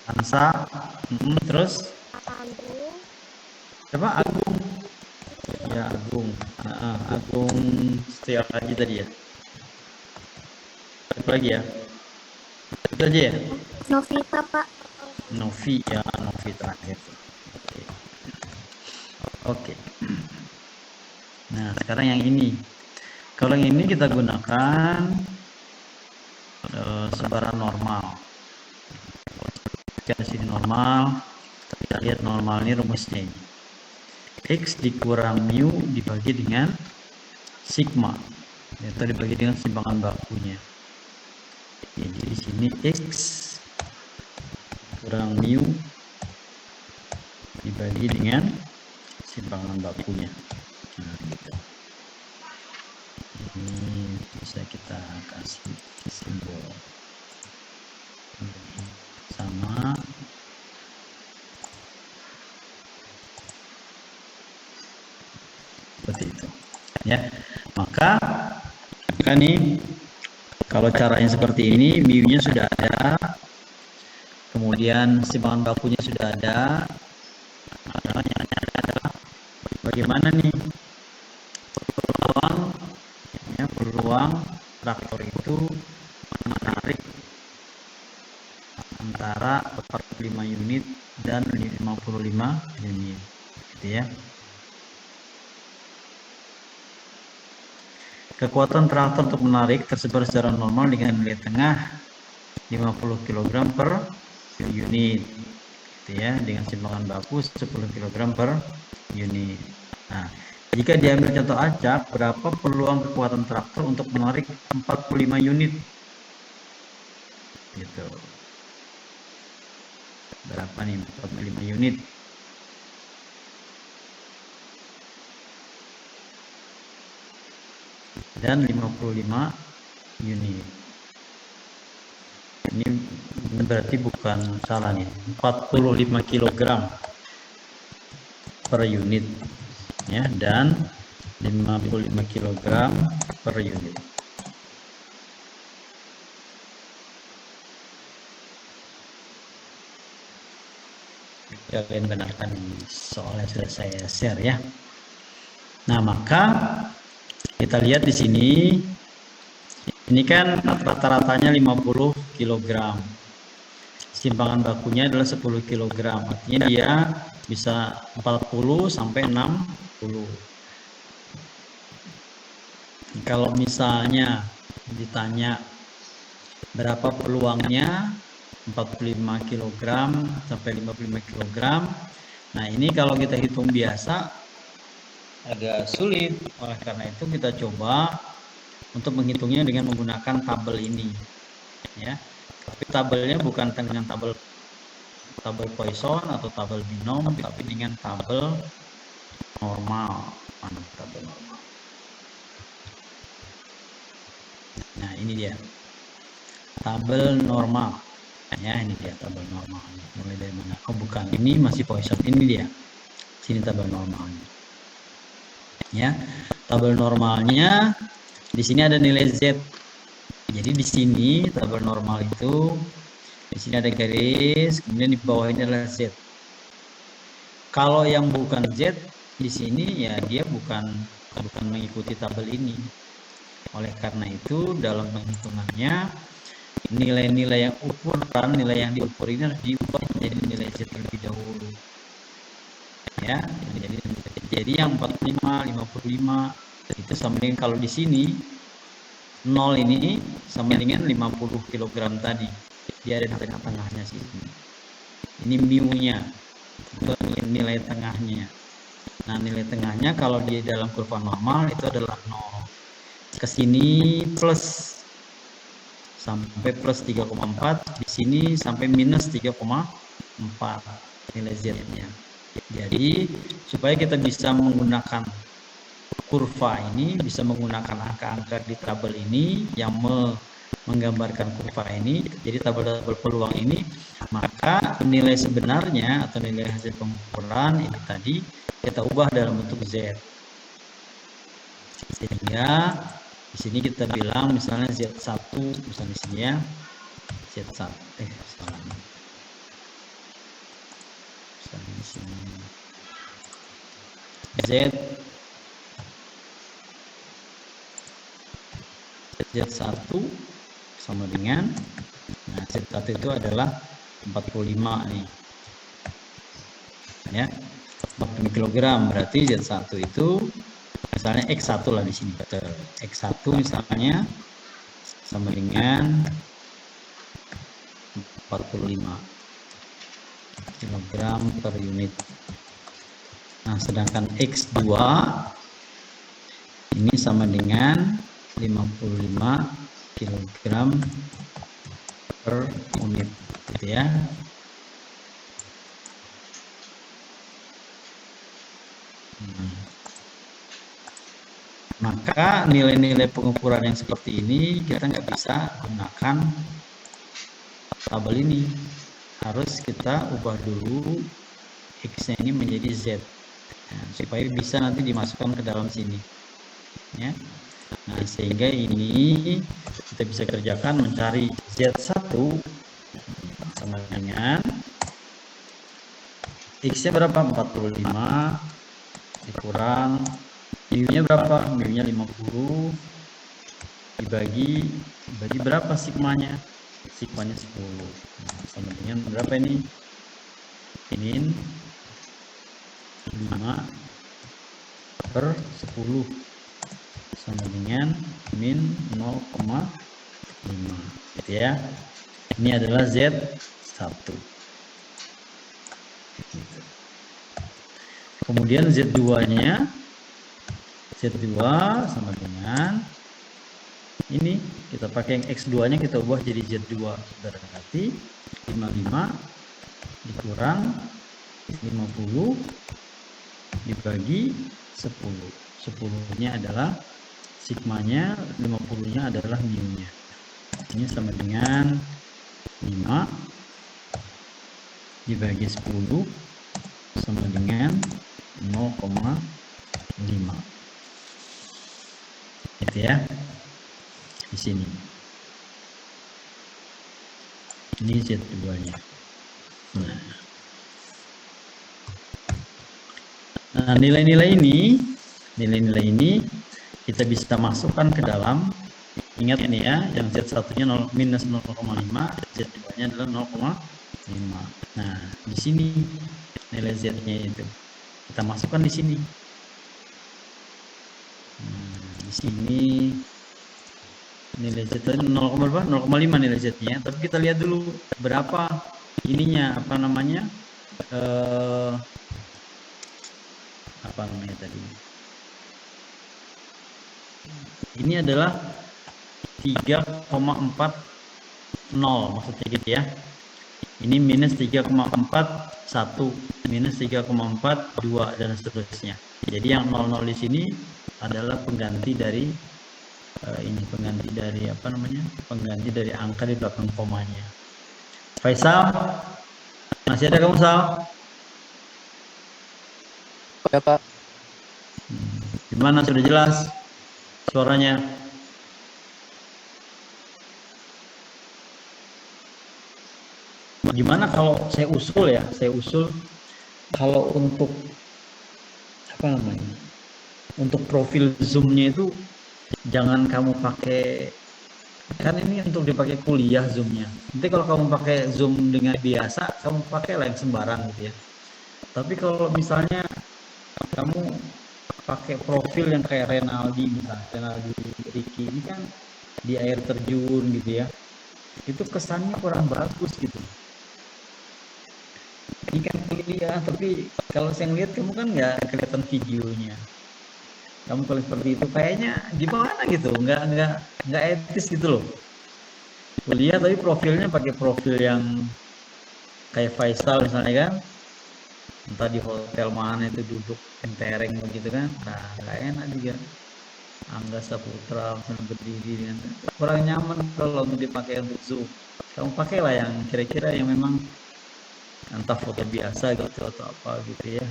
Ansa, terus Agung. siapa? Agung. Ya Agung. Agung setiap lagi tadi ya. Apa lagi ya? Itu aja ya. Novita, Pak. Novi ya, Novi terakhir. Oke. Nah sekarang yang ini. Kalau yang ini kita gunakan sebaran normal. Kita sini normal. Kita lihat normal ini rumusnya ini. X dikurang mu dibagi dengan sigma, yaitu dibagi dengan timbangan bakunya. Jadi di sini X kurang mu dibagi dengan timbangan bakunya. Nah, gitu. Ini bisa kita kasih simbol sama seperti itu ya. Maka nih kalau caranya seperti ini, mu-nya sudah ada, kemudian timbangan bakunya sudah ada. Pertanyaannya adalah bagaimana nih peluang traktor itu menarik antara 45 unit dan 55 unit, gitu ya. Kekuatan traktor untuk menarik tersebar secara normal dengan nilai tengah 50 kg per unit, gitu ya, dengan timbangan baku 10 kg per unit. Nah, jika diambil contoh acak, berapa peluang kekuatan traktor untuk menarik 45 unit? Gitu. Berapa nih 45 unit? Dan 55 unit. Ini berarti bukan salah nih, 45 kg per unit ya, dan 55 kg per unit. Kalian benarkan soalnya sudah saya share ya. Nah, maka kita lihat di sini, ini kan rata-ratanya 50 kg. Simpangan bakunya adalah 10 kg. Artinya dia bisa 40 sampai 60. Kalau misalnya ditanya berapa peluangnya 45 kg sampai 55 kg. Nah, ini kalau kita hitung biasa agak sulit. Oleh karena itu kita coba untuk menghitungnya dengan menggunakan tabel ini. Ya. Tapi tabelnya bukan dengan tabel Poisson atau tabel binom, tapi dengan tabel normal. Mana tabel normal? Nah, ini dia. Tabel normal. Ya, ini dia tabel normal. Mulai dari mana? Oh, bukan. Ini masih Poisson. Ini dia. Sini tabel normalnya. Ya. Tabel normalnya di sini ada nilai Z. Jadi di sini tabel normal itu di sini ada garis, kemudian di bawah ini adalah Z. Kalau yang bukan Z di sini ya dia bukan mengikuti tabel ini. Oleh karena itu dalam penghitungannya nilai-nilai yang ukuran, nilai yang diukur ini harus diubah menjadi nilai Z terlebih dahulu. Ya, jadi yang 45, 55 itu sama dengan kalau di sini 0 ini sama dengan 50 kg tadi. Dia ada di tengah-tengahnya sini. Ini mu-nya. Itu nilai tengahnya. Nah, nilai tengahnya kalau di dalam kurva normal itu adalah 0. Ke sini plus sampai plus 3,4, di sini sampai minus 3,4 nilai Z-nya. Jadi supaya kita bisa menggunakan kurva ini, bisa menggunakan angka-angka di tabel ini yang menggambarkan kurva ini, jadi tabel-tabel peluang ini, maka nilai sebenarnya atau nilai hasil pengukuran ini tadi kita ubah dalam bentuk Z. Sehingga di sini kita bilang misalnya Z1, misalnya di sini ya. Z1 salah. Misalnya di sini. Z1 sama dengan Z1 itu adalah 45 nih. Ya. 45 kg berarti Z1 itu misalnya X1 lah di sini. X1 misalnya sama dengan 45 kg per unit. Nah, sedangkan X2 ini sama dengan 55 kg per unit, gitu ya. Maka nilai-nilai pengukuran yang seperti ini kita nggak bisa gunakan tabel ini. Harus kita ubah dulu X-nya ini menjadi Z, supaya bisa nanti dimasukkan ke dalam sini. Ya. Nah, sehingga ini kita bisa kerjakan mencari Z1 sama dengan X-nya berapa? 45 dikurang mu-nya berapa? Mu-nya 50 dibagi berapa sigmanya? Sigmanya 10. Sama dengan berapa ini? Min 5 per 10 sama dengan min 0,5, gitu ya. Ini adalah Z1. Kemudian Z2-nya sama dengan ini, kita pakai yang X2-nya kita ubah jadi Z2, berarti 55 dikurang 50 dibagi 10. 10-nya adalah sigmanya, 50-nya adalah mu-nya. Ini sama dengan 5 dibagi 10 sama dengan 0,5. gitu ya. Di sini. Ini Z2-nya. Nah, nilai-nilai ini kita bisa masukkan ke dalam, ingat ini ya, yang Z1-nya minus 0,5, Z2-nya adalah 0,5. Nah, di sini nilai Z-nya itu kita masukkan di sini. Di sini nilai Z-nya 0,5 nilai Z-nya, tapi kita lihat dulu berapa ininya, apa namanya tadi. Ini adalah 3,40 maksudnya gitu ya. Ini minus 3,41, minus 3,42 dan seterusnya. Jadi yang 00 di sini adalah pengganti dari pengganti dari angka di belakang komanya. Faisal, masih ada kamu, Sal? Ya, Pak. Gimana, sudah jelas suaranya? Gimana kalau saya usul ya? Saya usul kalau untuk untuk profil zoom-nya itu jangan kamu pakai, kan ini untuk dipakai kuliah zoom-nya. Nanti kalau kamu pakai zoom dengan biasa, kamu pakai yang sembarang gitu ya. Tapi kalau misalnya kamu pakai profil yang kayak Renaldi misalnya, Renaldi Ricky ini kan di air terjun gitu ya, itu kesannya kurang bagus gitu. Ini kan kuliah, tapi kalau saya lihat kamu kan nggak kelihatan videonya. Kamu kalau seperti itu kayaknya gimana gitu, nggak etis gitu loh. Kuliah tapi profilnya pakai profil yang kayak Faisal misalnya kan, entah di hotel mana itu duduk entereng begitu kan, nah nggak enak juga. Angga Saputra misalnya berdiri, kurang nyaman kalau untuk dipakai untuk zoom. Kamu pakailah yang kira-kira yang memang entah foto biasa gitu atau apa gitu ya,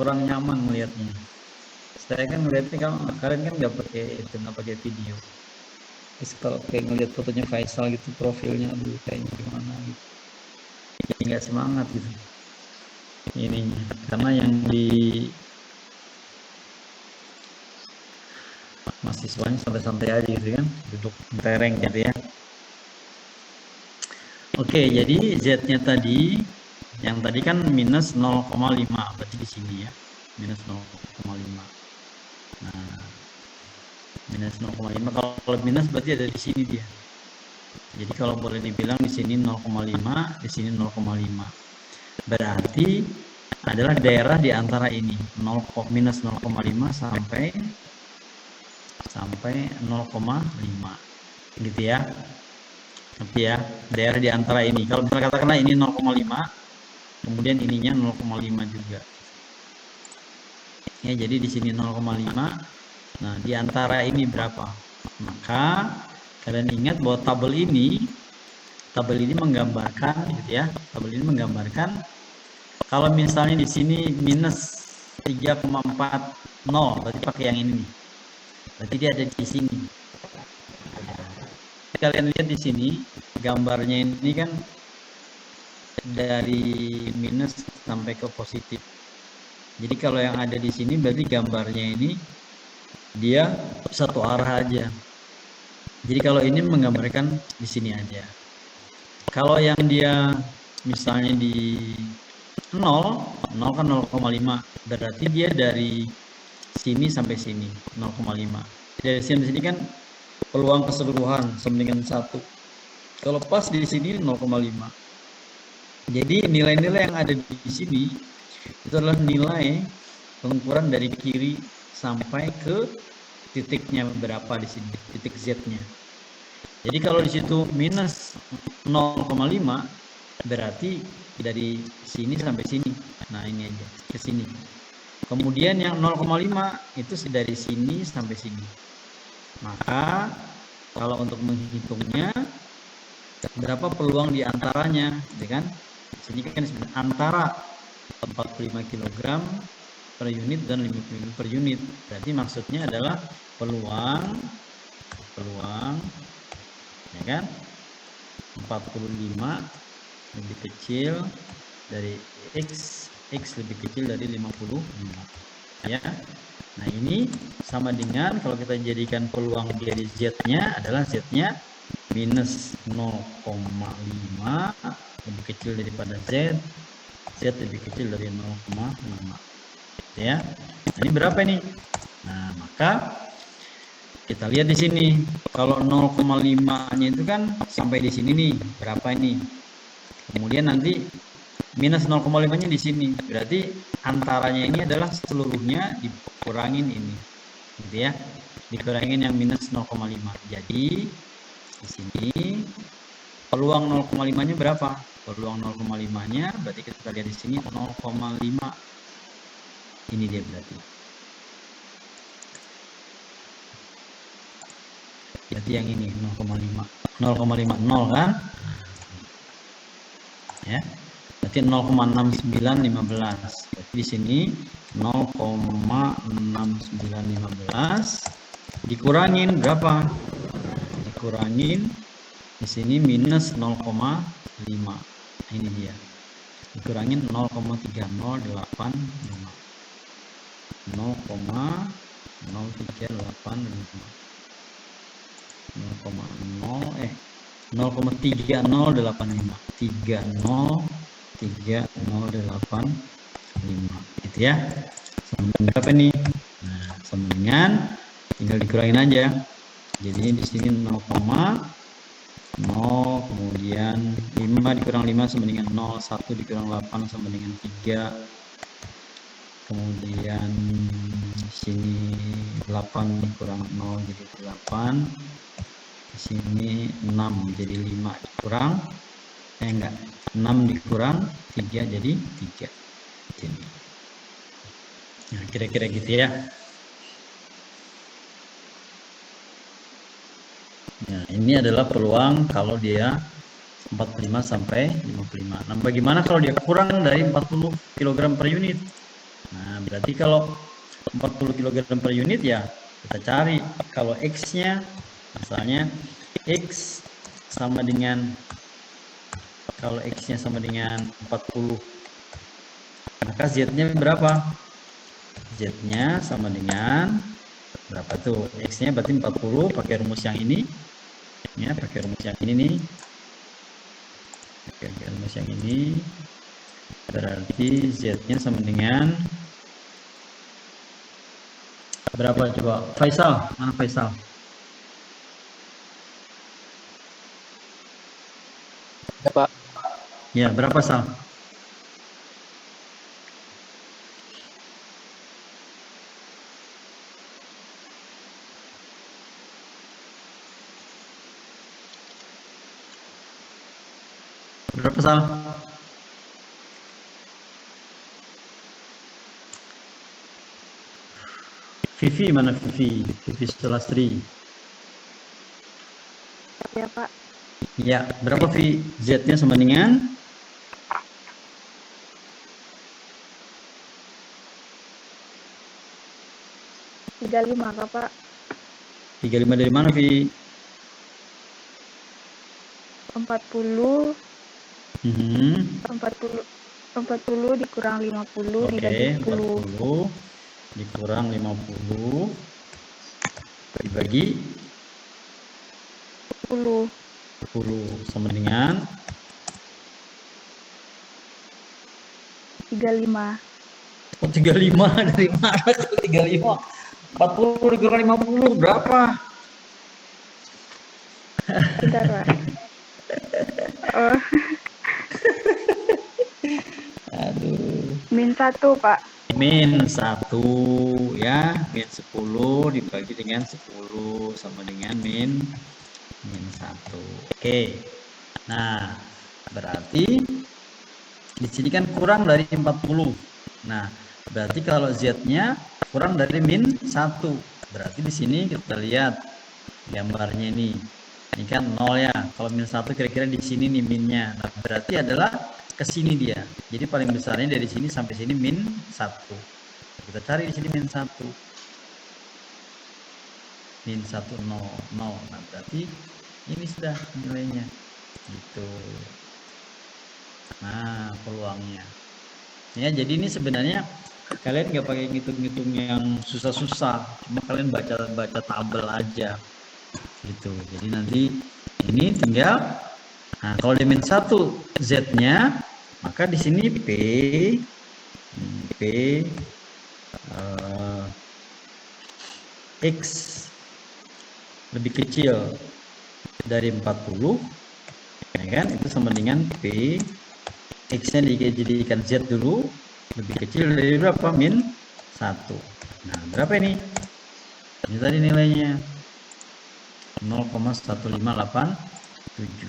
kurang nyaman melihatnya. Saya kan melihatnya kalian kan nggak pakai video. Terus kalau kayak ngelihat fotonya Faisal gitu, profilnya aduh kayaknya gimana gitu, jadi nggak semangat gitu ininya, karena yang di mahasiswanya santai-santai aja gitu kan, duduk tereng gitu ya. Oke, jadi Z-nya tadi, yang tadi kan minus 0,5, berarti di sini ya, minus 0,5. Nah, minus 0,5, kalau minus berarti ada di sini dia. Jadi kalau boleh dibilang di sini 0,5, di sini 0,5. Berarti adalah daerah di antara ini, minus 0,5 sampai 0,5, gitu ya. Tapi ya, daerah di antara ini. Kalau misalnya katakanlah ini 0,5, kemudian ininya 0,5 juga. Ya, jadi di sini 0,5. Nah, di antara ini berapa? Maka kalian ingat bahwa tabel ini menggambarkan gitu ya. Tabel ini menggambarkan kalau misalnya di sini minus 3,40, berarti pakai yang ini nih. Berarti dia ada di sini. Kalian lihat di sini gambarnya ini kan dari minus sampai ke positif. Jadi kalau yang ada di sini berarti gambarnya ini dia satu arah aja. Jadi kalau ini menggambarkan di sini aja. Kalau yang dia misalnya di 0 kan 0,5, berarti dia dari sini sampai sini 0,5. Dari sini kan peluang keseluruhan sama dengan 1. Kalau pas di sini 0,5. Jadi nilai-nilai yang ada di sini itu adalah nilai pengukuran dari kiri sampai ke titiknya berapa di sini, titik Z-nya. Jadi kalau di situ minus 0,5 berarti dari sini sampai sini. Nah, ini aja ke sini. Kemudian yang 0,5 itu dari sini sampai sini. Maka kalau untuk menghitungnya berapa peluang di antaranya, ya kan? Sini kan antara 45 kg per unit dan 50.000 per unit. Berarti maksudnya adalah peluang ya kan, 45 lebih kecil dari X lebih kecil dari 55 ya. Nah ini sama dengan kalau kita jadikan peluang dari Z-nya adalah Z-nya minus 0,5 lebih kecil daripada Z lebih kecil dari 0,5 ya. Nah, ini berapa ini? Nah maka kita lihat di sini, kalau 0,5-nya itu kan sampai di sini nih, berapa ini? Kemudian nanti minus 0,5-nya di sini, berarti antaranya ini adalah seluruhnya dikurangin ini, gitu ya, dikurangin yang minus 0,5. Jadi di sini peluang 0,5-nya berapa? Peluang 0,5-nya berarti kita lihat di sini 0,5. Ini dia berarti. Berarti yang ini 0,50 kan ya, berarti 0,6915. Berarti di sini 0,6915 dikurangin berapa? Dikurangin di sini minus 0,5. Ini dia, dikurangin 0,3085 gitu ya. Sama dengan berapa nih? Nah, sama dengan tinggal dikurangin aja. Jadi di sini 0, kemudian 5 dikurang 5 sama dengan 0, 1 dikurang 8 sama dengan 3. Kemudian di sini 8 dikurang 0 jadi 8. Di sini 6 jadi 5 dikurang 6 dikurang 3 jadi 3. Jadi, nah kira-kira gitu ya. Nah, ini adalah peluang kalau dia 45 sampai 55. Nah, bagaimana kalau dia kurang dari 40 kg per unit? Nah, berarti kalau 40 kg per unit ya kita cari kalau X-nya misalnya X sama dengan, kalau X-nya sama dengan 40, maka Z-nya berapa? Z-nya sama dengan berapa tuh? X-nya berarti 40 pakai rumus yang ini ya, pakai rumus yang ini nih, pakai rumus yang ini, berarti Z-nya sama dengan berapa coba? Faisal, mana Faisal? Ya, Pak. Ya, berapa Sal? Berapa Sal? Vivi mana Vivi? Vivi Sulastri. Ya Pak. Ya, berapa V? Z-nya sama dengan 35 Kak, Pak. 35 dari mana, Vi? 40. 40 dikurang 50 dibagi 10. 40 dikurang 50 dibagi 10 sama dengan 35. Oh, 35 dari mana tuh 35? 40 dikurang 50 berapa? Bentar, Pak. Aduh. -1, Pak. -1 ya, -10 dibagi dengan 10 sama dengan -1. Oke. Nah, berarti di sini kan kurang dari 40. Nah, berarti kalau Z-nya kurang dari -1. Berarti di sini kita lihat gambarnya ini. Ini kan 0 ya. Kalau -1 kira-kira di sini nih minnya. Nah, berarti adalah ke sini dia. Jadi paling besarnya dari sini sampai sini -1. Kita cari di sini min 1. Min 1 0 0. Nah, berarti ini sudah nilainya. Gitu. Nah, peluangnya. Ya, jadi ini sebenarnya kalian nggak pakai ngitung-ngitung yang susah-susah, cuma kalian baca tabel aja gitu. Jadi nanti ini tinggal, nah kalau di min 1 z-nya, maka di sini p x lebih kecil dari 40, ya kan, itu sama dengan p x-nya dijadikan z dulu, lebih kecil dari berapa? Min 1. Nah, berapa ini? Ini tadi nilainya 0,1587.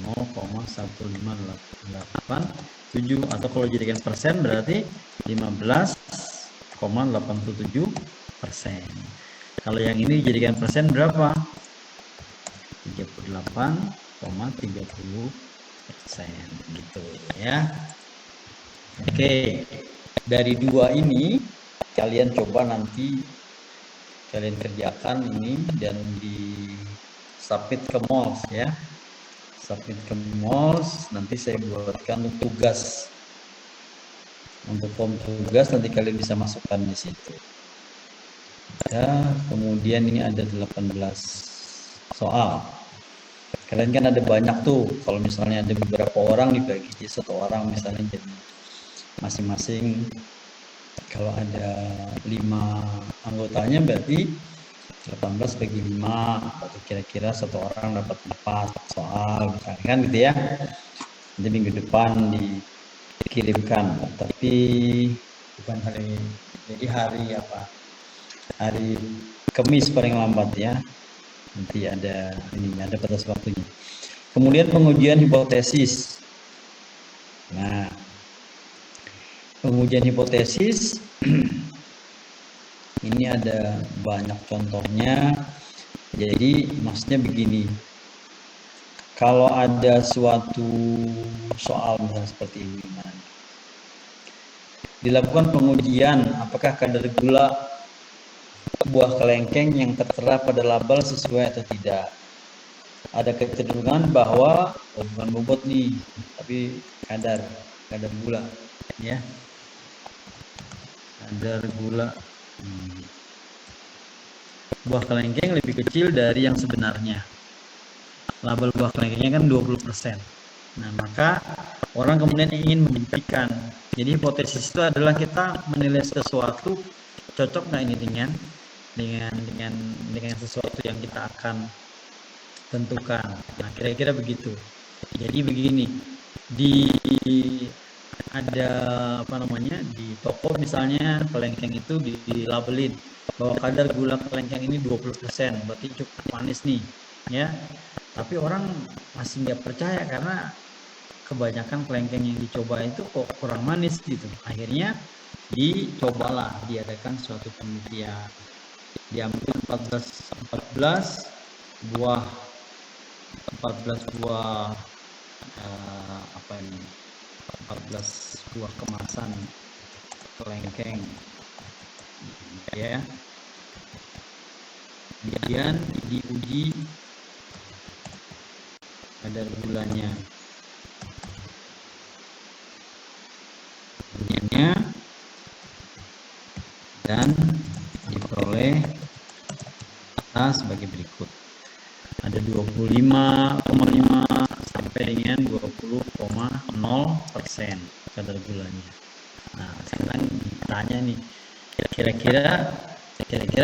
0,1587, atau kalau jadikan persen berarti 15,87%. Kalau yang ini dijadikan persen berapa? 38,30% gitu ya. Oke, dari dua ini kalian coba nanti kalian kerjakan ini dan di submit ke MOLS ya. Submit ke MOLS, nanti saya buatkan tugas. Untuk form tugas nanti kalian bisa masukkan di situ. Ya, kemudian ini ada 18 soal. Kalian kan ada banyak tuh. Kalau misalnya ada beberapa orang dibagi jadi satu orang, misalnya jadi masing-masing. Kalau ada 5 anggotanya berarti 18 bagi 5, atau kira-kira satu orang dapat 4 soal kan gitu ya. Nanti minggu depan dikirimkan, tapi bukan hari, jadi hari apa? Hari Kamis paling lambat ya. Nanti ada ini, ada batas waktunya. Kemudian pengujian hipotesis. Nah, pengujian hipotesis ini ada banyak contohnya. Jadi maksudnya begini, kalau ada suatu soal misalnya seperti ini, dilakukan pengujian apakah kadar gula buah kelengkeng yang tertera pada label sesuai atau tidak. Ada kecenderungan bahwa bukan bobot nih, tapi kadar gula ya, kadar gula buah kelengkeng lebih kecil dari yang sebenarnya. Label buah kelengkengnya kan 20%. Nah, maka orang kemudian ingin membuktikan. Jadi hipotesis itu adalah kita menilai sesuatu cocok nggak ini dengan sesuatu yang kita akan tentukan. Nah, kira-kira begitu. Jadi begini, ada di toko misalnya kelengkeng itu dilabelin bahwa kadar gula kelengkeng ini 20%, berarti cukup manis nih ya. Tapi orang masih nggak percaya karena kebanyakan kelengkeng yang dicoba itu kok kurang manis gitu. Akhirnya diadakan suatu penelitian. Diambil 14 buah kemasan kelengkeng ya. Kemudian diuji kadar gulanya. Dan diperoleh sebagai berikut. Ada 25,5 sampai dengan 20,0% kadar gulanya. Nah, sekarang ditanya nih, kira-kira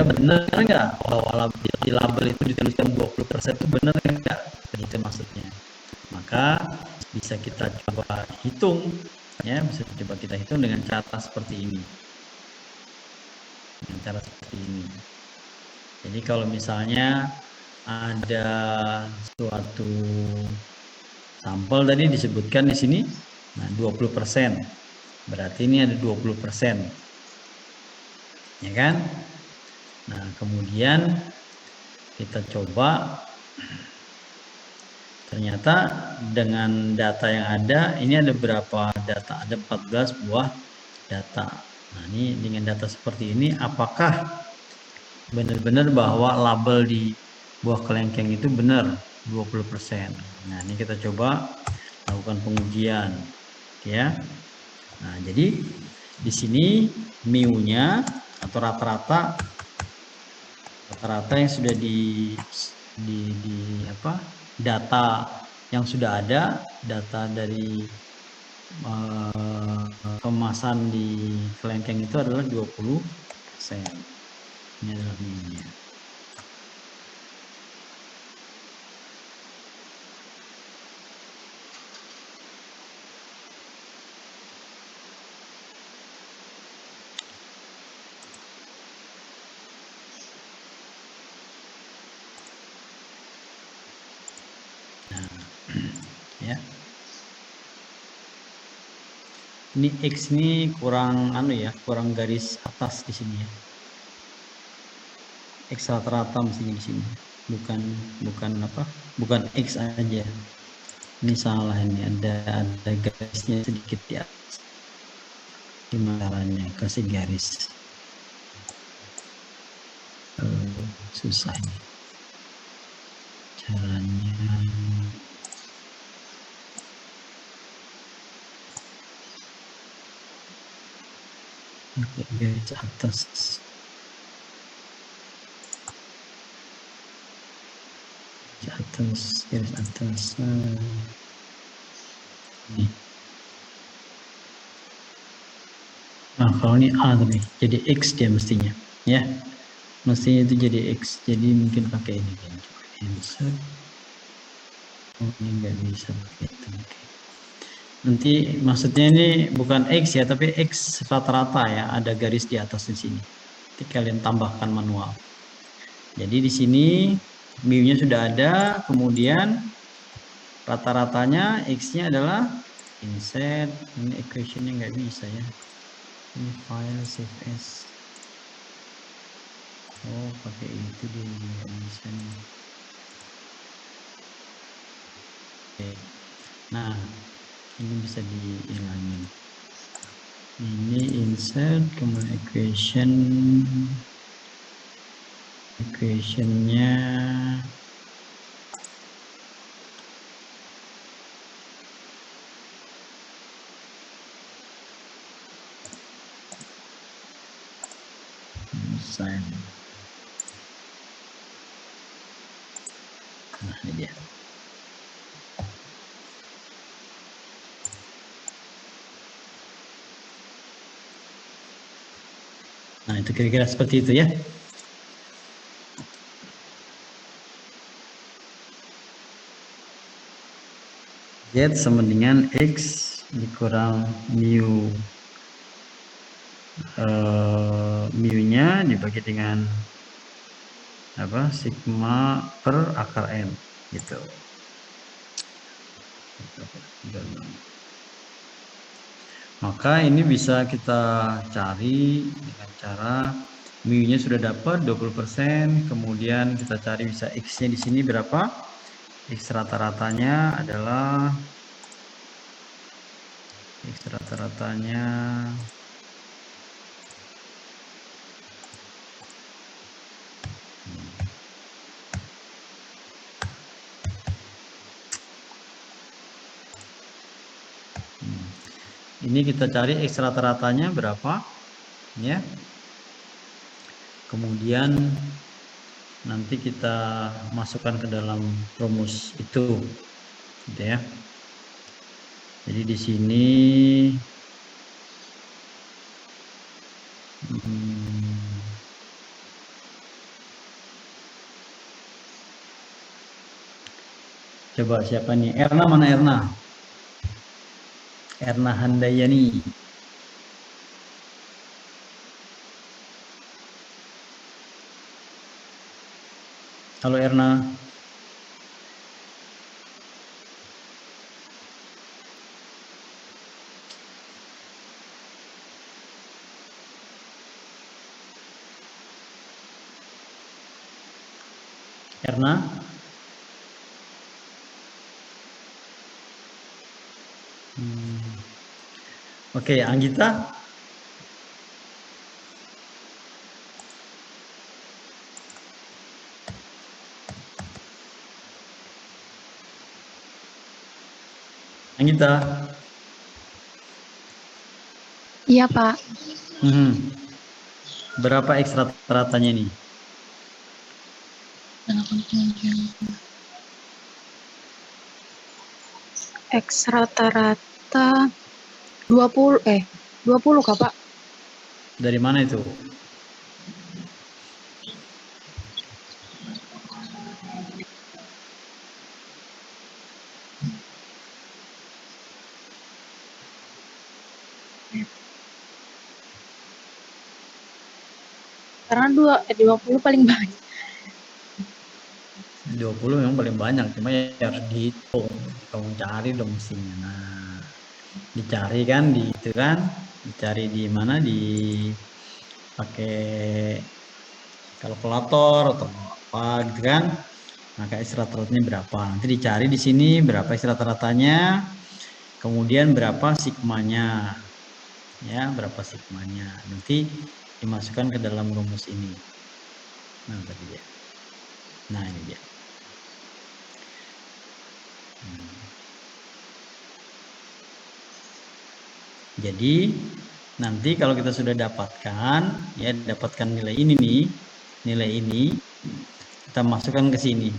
benar nggak bahwa di label itu dituliskan 20% itu benar nggak? Begitu maksudnya. Maka bisa kita coba hitung ya, dengan cara seperti ini. Jadi kalau misalnya ada suatu sampel tadi disebutkan di sini, nah 20%, berarti ini ada 20%, ya kan? Nah, kemudian kita coba, ternyata dengan data yang ada, ini ada berapa data? Ada 14 buah data. Nah, ini dengan data seperti ini, apakah benar-benar bahwa label di buah kelengkeng itu benar 20%? Nah, ini kita coba lakukan pengujian, ya. Nah, jadi di sini mu-nya atau rata-rata yang sudah di apa, data yang sudah ada, data dari kemasan di kelengkeng itu adalah 20%. Ini adalah mu-nya. Ya. Ini X ini kurang kurang garis atas di sini ya. X rata-rata mestinya di sini. Bukan X aja. Ini salah, ini ada garisnya sedikit di atas. Gimana caranya kasih garis? Susah ini. Caranya garis atas. Garis atas. Ini. Nah, kalau ini A tadi, jadi X dia mestinya, ya. Mestinya itu jadi X, jadi mungkin pakai ini. Insert. Oh, ini nggak bisa pakai itu. Nanti maksudnya ini bukan X ya, tapi X rata-rata ya, ada garis di atas di sini. Nanti kalian tambahkan manual. Jadi di sini mu-nya sudah ada, kemudian rata-ratanya X-nya adalah insert. Ini equation-nya nggak bisa ya. Ini file save as. Oh, pakai itu dia nggak bisa nih. Oke. Nah, ini bisa dihilangin. Ini insert, kemudian equationnya sign. Nah, ini dia. Nah, itu kira-kira seperti itu ya. Z sama dengan X dikurang mu. Mu-nya dibagi dengan sigma per akar n gitu. Maka ini bisa kita cari dengan cara mu-nya sudah dapat 20%, kemudian kita cari bisa X-nya di sini berapa? X rata-ratanya adalah ini kita cari X rata-ratanya berapa ya. Kemudian nanti kita masukkan ke dalam rumus itu gitu ya. Jadi di sini coba siapa nih? Erna, mana Erna? Erna Handayani. Halo Erna. Erna. Oke, Anggita. Anggita. Iya, Pak. Berapa X rata-ratanya nih? X rata-rata 20 Kak, Pak. Dari mana itu? Karena 20 paling banyak. 20 memang paling banyak, cuma ya harus dihitung. Kamu cari dong mesinnya. Nah, dicari kan di itu kan, dicari di mana, di pakai kalkulator atau apa gitu kan. Maka X rata-ratanya berapa? Nanti dicari di sini berapa X rata-ratanya, kemudian berapa sigmanya. Ya, berapa sigmanya. Nanti dimasukkan ke dalam rumus ini. Nah, tadi dia. Nah, ini dia. Jadi nanti kalau kita sudah dapatkan, ya dapatkan nilai ini nih, nilai ini kita masukkan ke sini.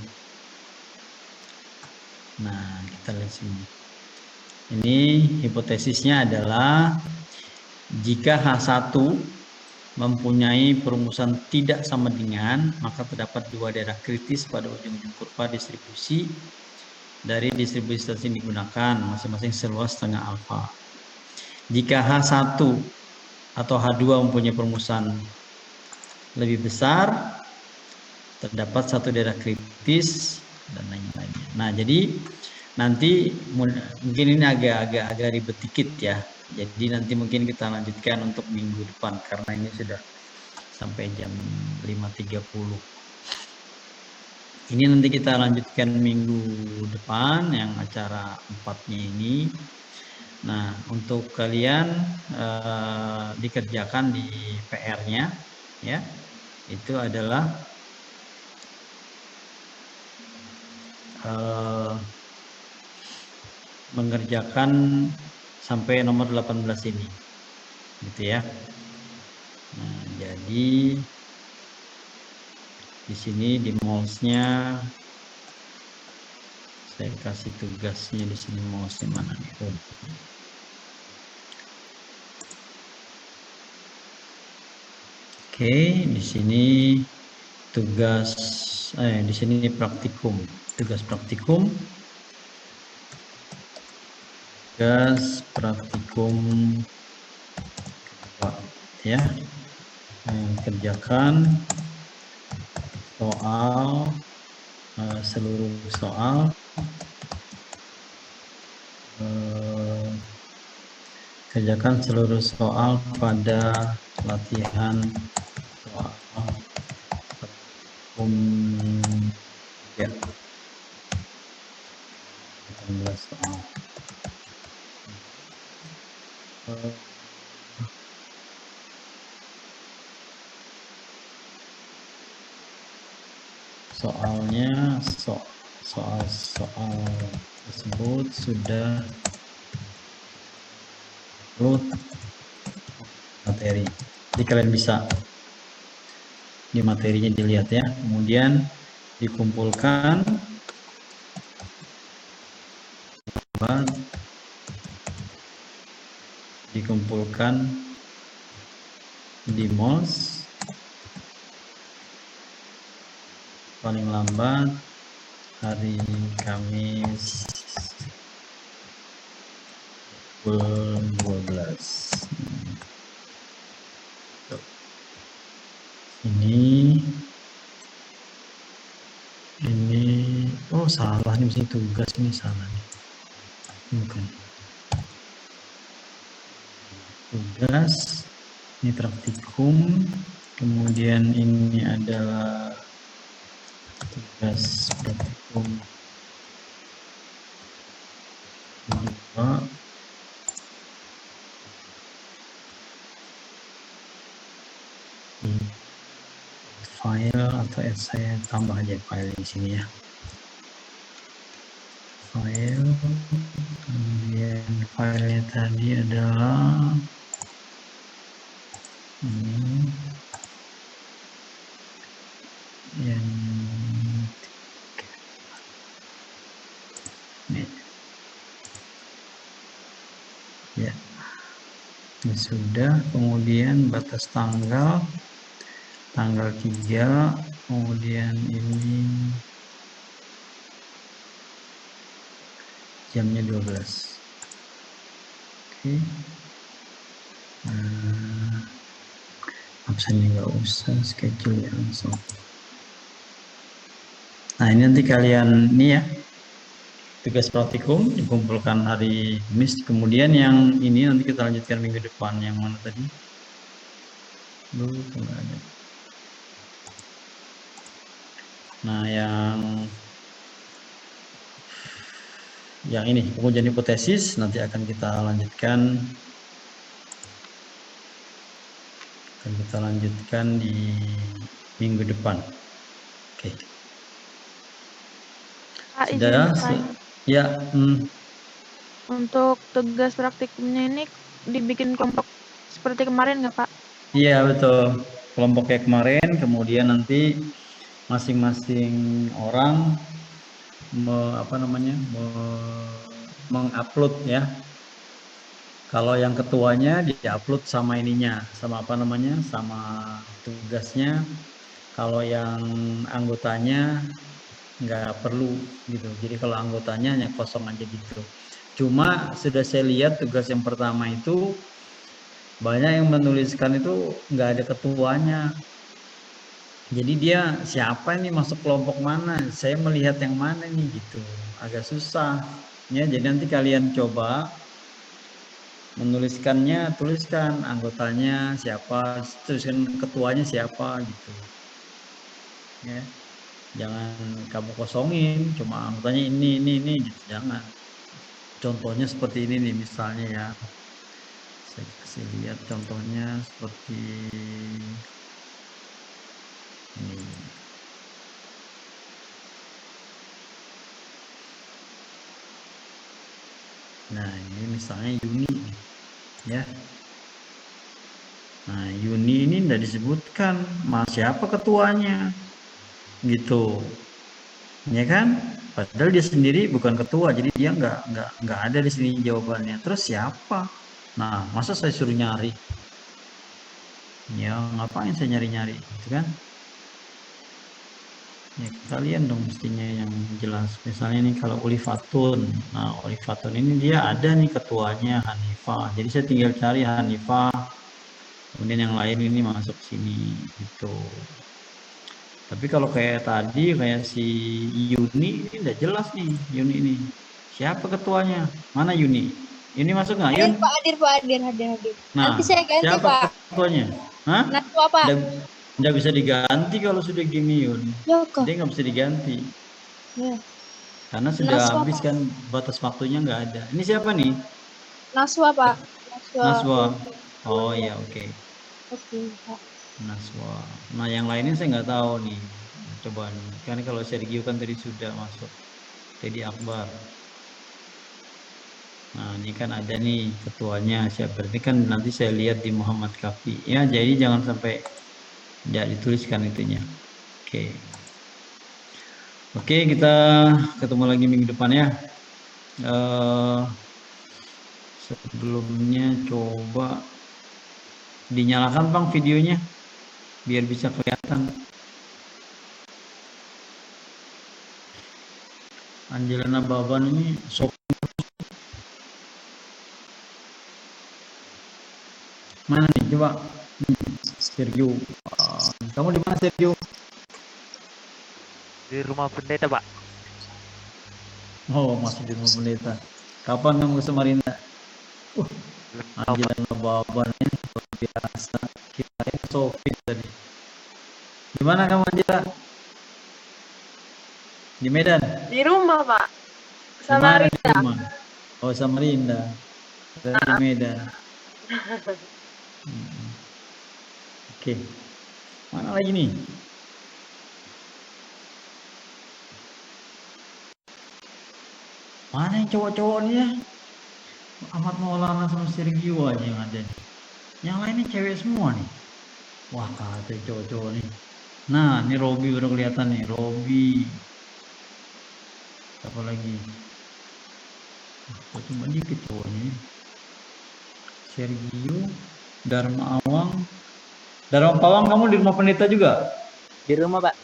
Nah, kita lihat sini. Ini hipotesisnya adalah jika H1 mempunyai perumusan tidak sama dengan, maka terdapat dua daerah kritis pada ujung-ujung kurva distribusi dari distribusi yang digunakan, masing-masing seluas setengah alfa. Jika H1 atau H2 mempunyai perumusan lebih besar, terdapat satu daerah kritis dan lain-lainnya. Nah, jadi nanti mungkin ini agak ribet dikit ya. Jadi nanti mungkin kita lanjutkan untuk minggu depan karena ini sudah sampai jam 5.30. Ini nanti kita lanjutkan minggu depan yang acara 4-nya ini. Nah, untuk kalian dikerjakan di PR-nya ya. Itu adalah mengerjakan sampai nomor 18 ini. Gitu ya. Nah, jadi di sini di mouse-nya saya kasih tugasnya di sini, mouse-nya mana nih? Oke, di sini tugas di sini praktikum. Tugas praktikum. Tugas praktikum ya. Kerjakan soal seluruh soal kerjakan seluruh soal pada latihan soal ya 18 soal. Soalnya soal tersebut sudah materi. Jadi kalian bisa di materinya dilihat ya, kemudian dikumpulkan di MOS paling lambat hari Kamis pukul 12. Ini oh salah nih, mesti tugas ini salah nih. Bukan tugas, ini praktikum, kemudian ini adalah tugas praktikum 2. File atau saya tambah aja file di sini ya. File kemudian filenya tadi adalah ini yang ini. Ya, ini sudah. Kemudian batas tanggal 3, kemudian ini jamnya 12. Oke. Absennya nggak usah, schedule ya langsung. Nah, ini nanti kalian ini ya, tugas praktikum dikumpulkan hari Kamis. Kemudian yang ini nanti kita lanjutkan minggu depan. Yang mana tadi? Nggak ada. Nah, yang ini pengujian hipotesis nanti akan kita lanjutkan. Di minggu depan. Oke. Pak, izin Sudah? bertanya. Ya. Untuk tugas praktikumnya ini dibikin kelompok seperti kemarin nggak Pak? Iya, betul. Kelompok kayak kemarin, kemudian nanti masing-masing orang mengupload ya. Kalau yang ketuanya diupload sama ininya, sama sama tugasnya. Kalau yang anggotanya nggak perlu gitu. Jadi kalau anggotanya hanya kosong aja gitu. Cuma sudah saya lihat tugas yang pertama itu banyak yang menuliskan itu nggak ada ketuanya. Jadi dia siapa ini masuk kelompok mana? Saya melihat yang mana nih gitu. Agak susah. Ya, jadi nanti kalian coba menuliskannya, tuliskan anggotanya siapa, tuliskan ketuanya siapa gitu. Ya. Jangan kamu kosongin, cuma anggotanya ini gitu. Jangan. Contohnya seperti ini nih misalnya ya. Saya kasih lihat contohnya seperti ini. Nah, ini misalnya Yuni ya. Nah, Yuni ini tidak disebutkan siapa ketuanya gitu. Ya kan? Padahal dia sendiri bukan ketua, jadi dia nggak ada di sini jawabannya. Terus siapa? Nah, masa saya suruh nyari? Ya, ngapain saya nyari-nyari gitu kan? Ya, kalian dong mestinya yang jelas. Misalnya nih kalau Olifatun. Nah, Olifatun ini dia ada nih ketuanya Hanifah. Jadi saya tinggal cari Hanifah. Kemudian yang lain ini masuk sini gitu. Tapi kalau kayak tadi kayak si Yuni ini udah jelas nih, Yuni ini. Siapa ketuanya? Mana Yuni? Ini masuk nggak Yun? Hadir, hadir. Nah, Nanti saya ganti, siapa Pak. ketuanya? Hah? Naswa, Pak. Nggak bisa diganti kalau sudah gini Yun. Ya, kok. Dia nggak bisa diganti. Ya. Karena sudah Naswa, habis Pak. kan batas waktunya nggak ada. Ini siapa nih? Naswa, Pak. Naswa. Oh iya, oke. Oke, Pak. Naswa. Nah, yang lainnya saya nggak tahu nih. Coba nih. Kan kalau Sergio kan tadi sudah masuk. Teddy Akbar. Nah, ini kan ada nih ketuanya siapa. Berarti kan nanti saya lihat di Muhammad Kafi. Ya, jadi jangan sampai ya dituliskan itunya. Oke. Oke, kita ketemu lagi minggu depan ya. Sebelumnya coba dinyalakan Bang videonya biar bisa kelihatan. Angelina Baban ini mana nih coba Sergio. Kamu di mana Sergio? Di rumah pendeta, Pak. Oh, masih di rumah pendeta. Kapan kamu ke Samarinda? Angelina Baban ini luar biasa. Kirain Sofi tadi. Di mana kamu Angela? Di Medan? Di rumah Pak. Samarinda. Oh, Samarinda. Dari Medan. Oke. Mana lagi nih? Mana yang cowok-cowoknya? Ahmad Maulana sama Sergio aja yang ada nih. Yang lainnya cewek semua nih. Wah, kata cowok-cowok nih. Nah, ini Robi udah kelihatan nih, Robi. Apa lagi? Cuma dikit cowoknya. Sergio, Dharma Awang. Dharma Pawang, kamu di rumah pendeta juga? Di rumah, Pak.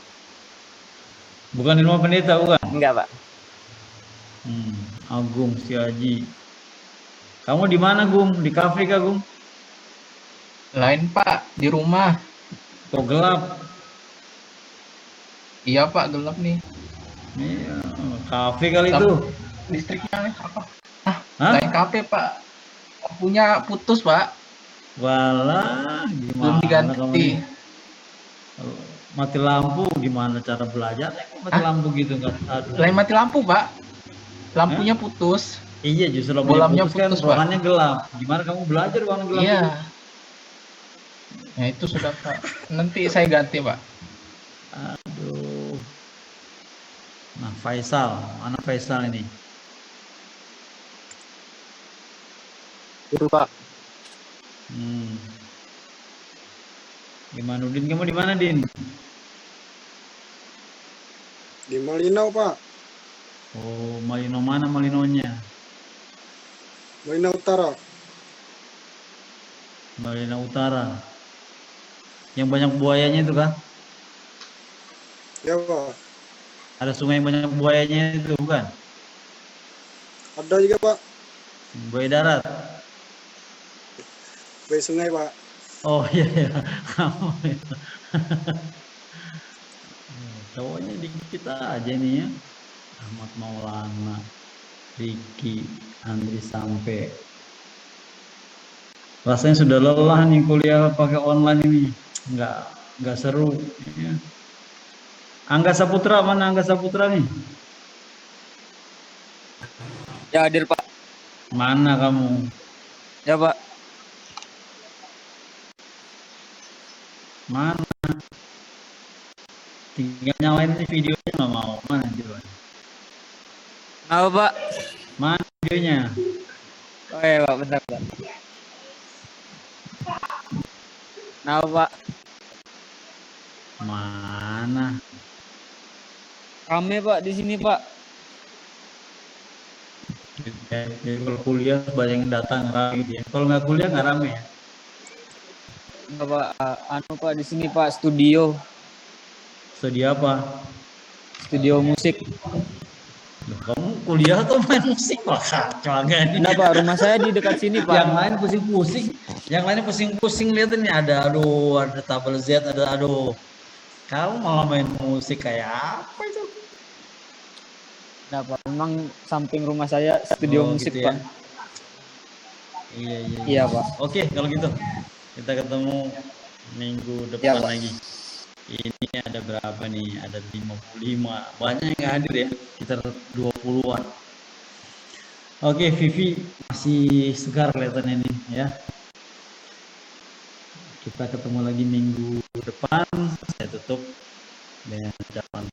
Bukan di rumah pendeta, bukan? Enggak, Pak. Agung Siaji. Kamu di mana, Gung? Di kafe kah, Gung? Lain Pak, di rumah. Kok gelap? Iya Pak, gelap nih. Iya, kafe kali itu. Listriknya nih apa? Hah? Lain kafe Pak. Lampunya putus Pak. Walah, Belum gimana kamu diganti. nih? Mati lampu, gimana cara belajar? Mati lampu gitu nggak ada. Lain mati lampu Pak. Lampunya putus. Iya, justru Bolamnya putus kan putus, Pak. ruangannya gelap. Gimana kamu belajar ruangan gelap? Iya. itu? Nah itu sudah Pak. Nanti saya ganti Pak. Aduh. Nah, Faisal, mana Faisal ini? Itu, Pak. Gimana Udin? Kamu di mana, Din? Di Malinau, Pak. Oh, Malino mana Malinonya? Malinau Utara. Malino Utara. Yang banyak buayanya itu kah? Ya, Pak. Ada sungai yang banyak buayanya itu, bukan? Ada juga, Pak. Buaya darat. Buaya sungai, Pak. Oh iya, iya. Kamu ya. Cowoknya dikit aja nih ya. Ahmad Maulana, Ricky, Andri Sampe. Rasanya sudah lelah nih kuliah pakai online ini. Nggak seru. Ya. Angga Saputra, mana Angga Saputra nih? Ya, hadir, Pak. Mana kamu? Ya, Pak. Mana? Tinggal nyalain ini videonya nggak mau. Mana coba? Apa, Pak? Mana videonya? Oh iya, Pak. Bentar, Pak. Nah, Pak. Mana? Rame, Pak, di sini, Pak. Kalau kuliah banyak yang datang rame dia. Kalau nggak kuliah nggak rame ya. Enggak, Pak. Pak, di sini, Pak, studio. Studio apa? Studio musik. Loh, kamu kuliah atau main musik? Wah, kacau agak ini. Nah, Pak, rumah saya di dekat sini, Pak. Yang lain pusing-pusing. Yang lain pusing-pusing, lihat ini ada tabel Z, ada Kamu malah main musik kayak apa itu? Nah, Pak, memang samping rumah saya studio musik, gitu ya? Pak. Iya. Iya, Pak. Oke, kalau gitu kita ketemu minggu depan Ya, Pak. lagi. Ini ada berapa nih? Ada 55. Banyak yang hadir ya, sekitar 20-an. Oke, Vivi masih segar kelihatannya nih ya. Kita ketemu lagi minggu depan. Saya tutup dengan ucapan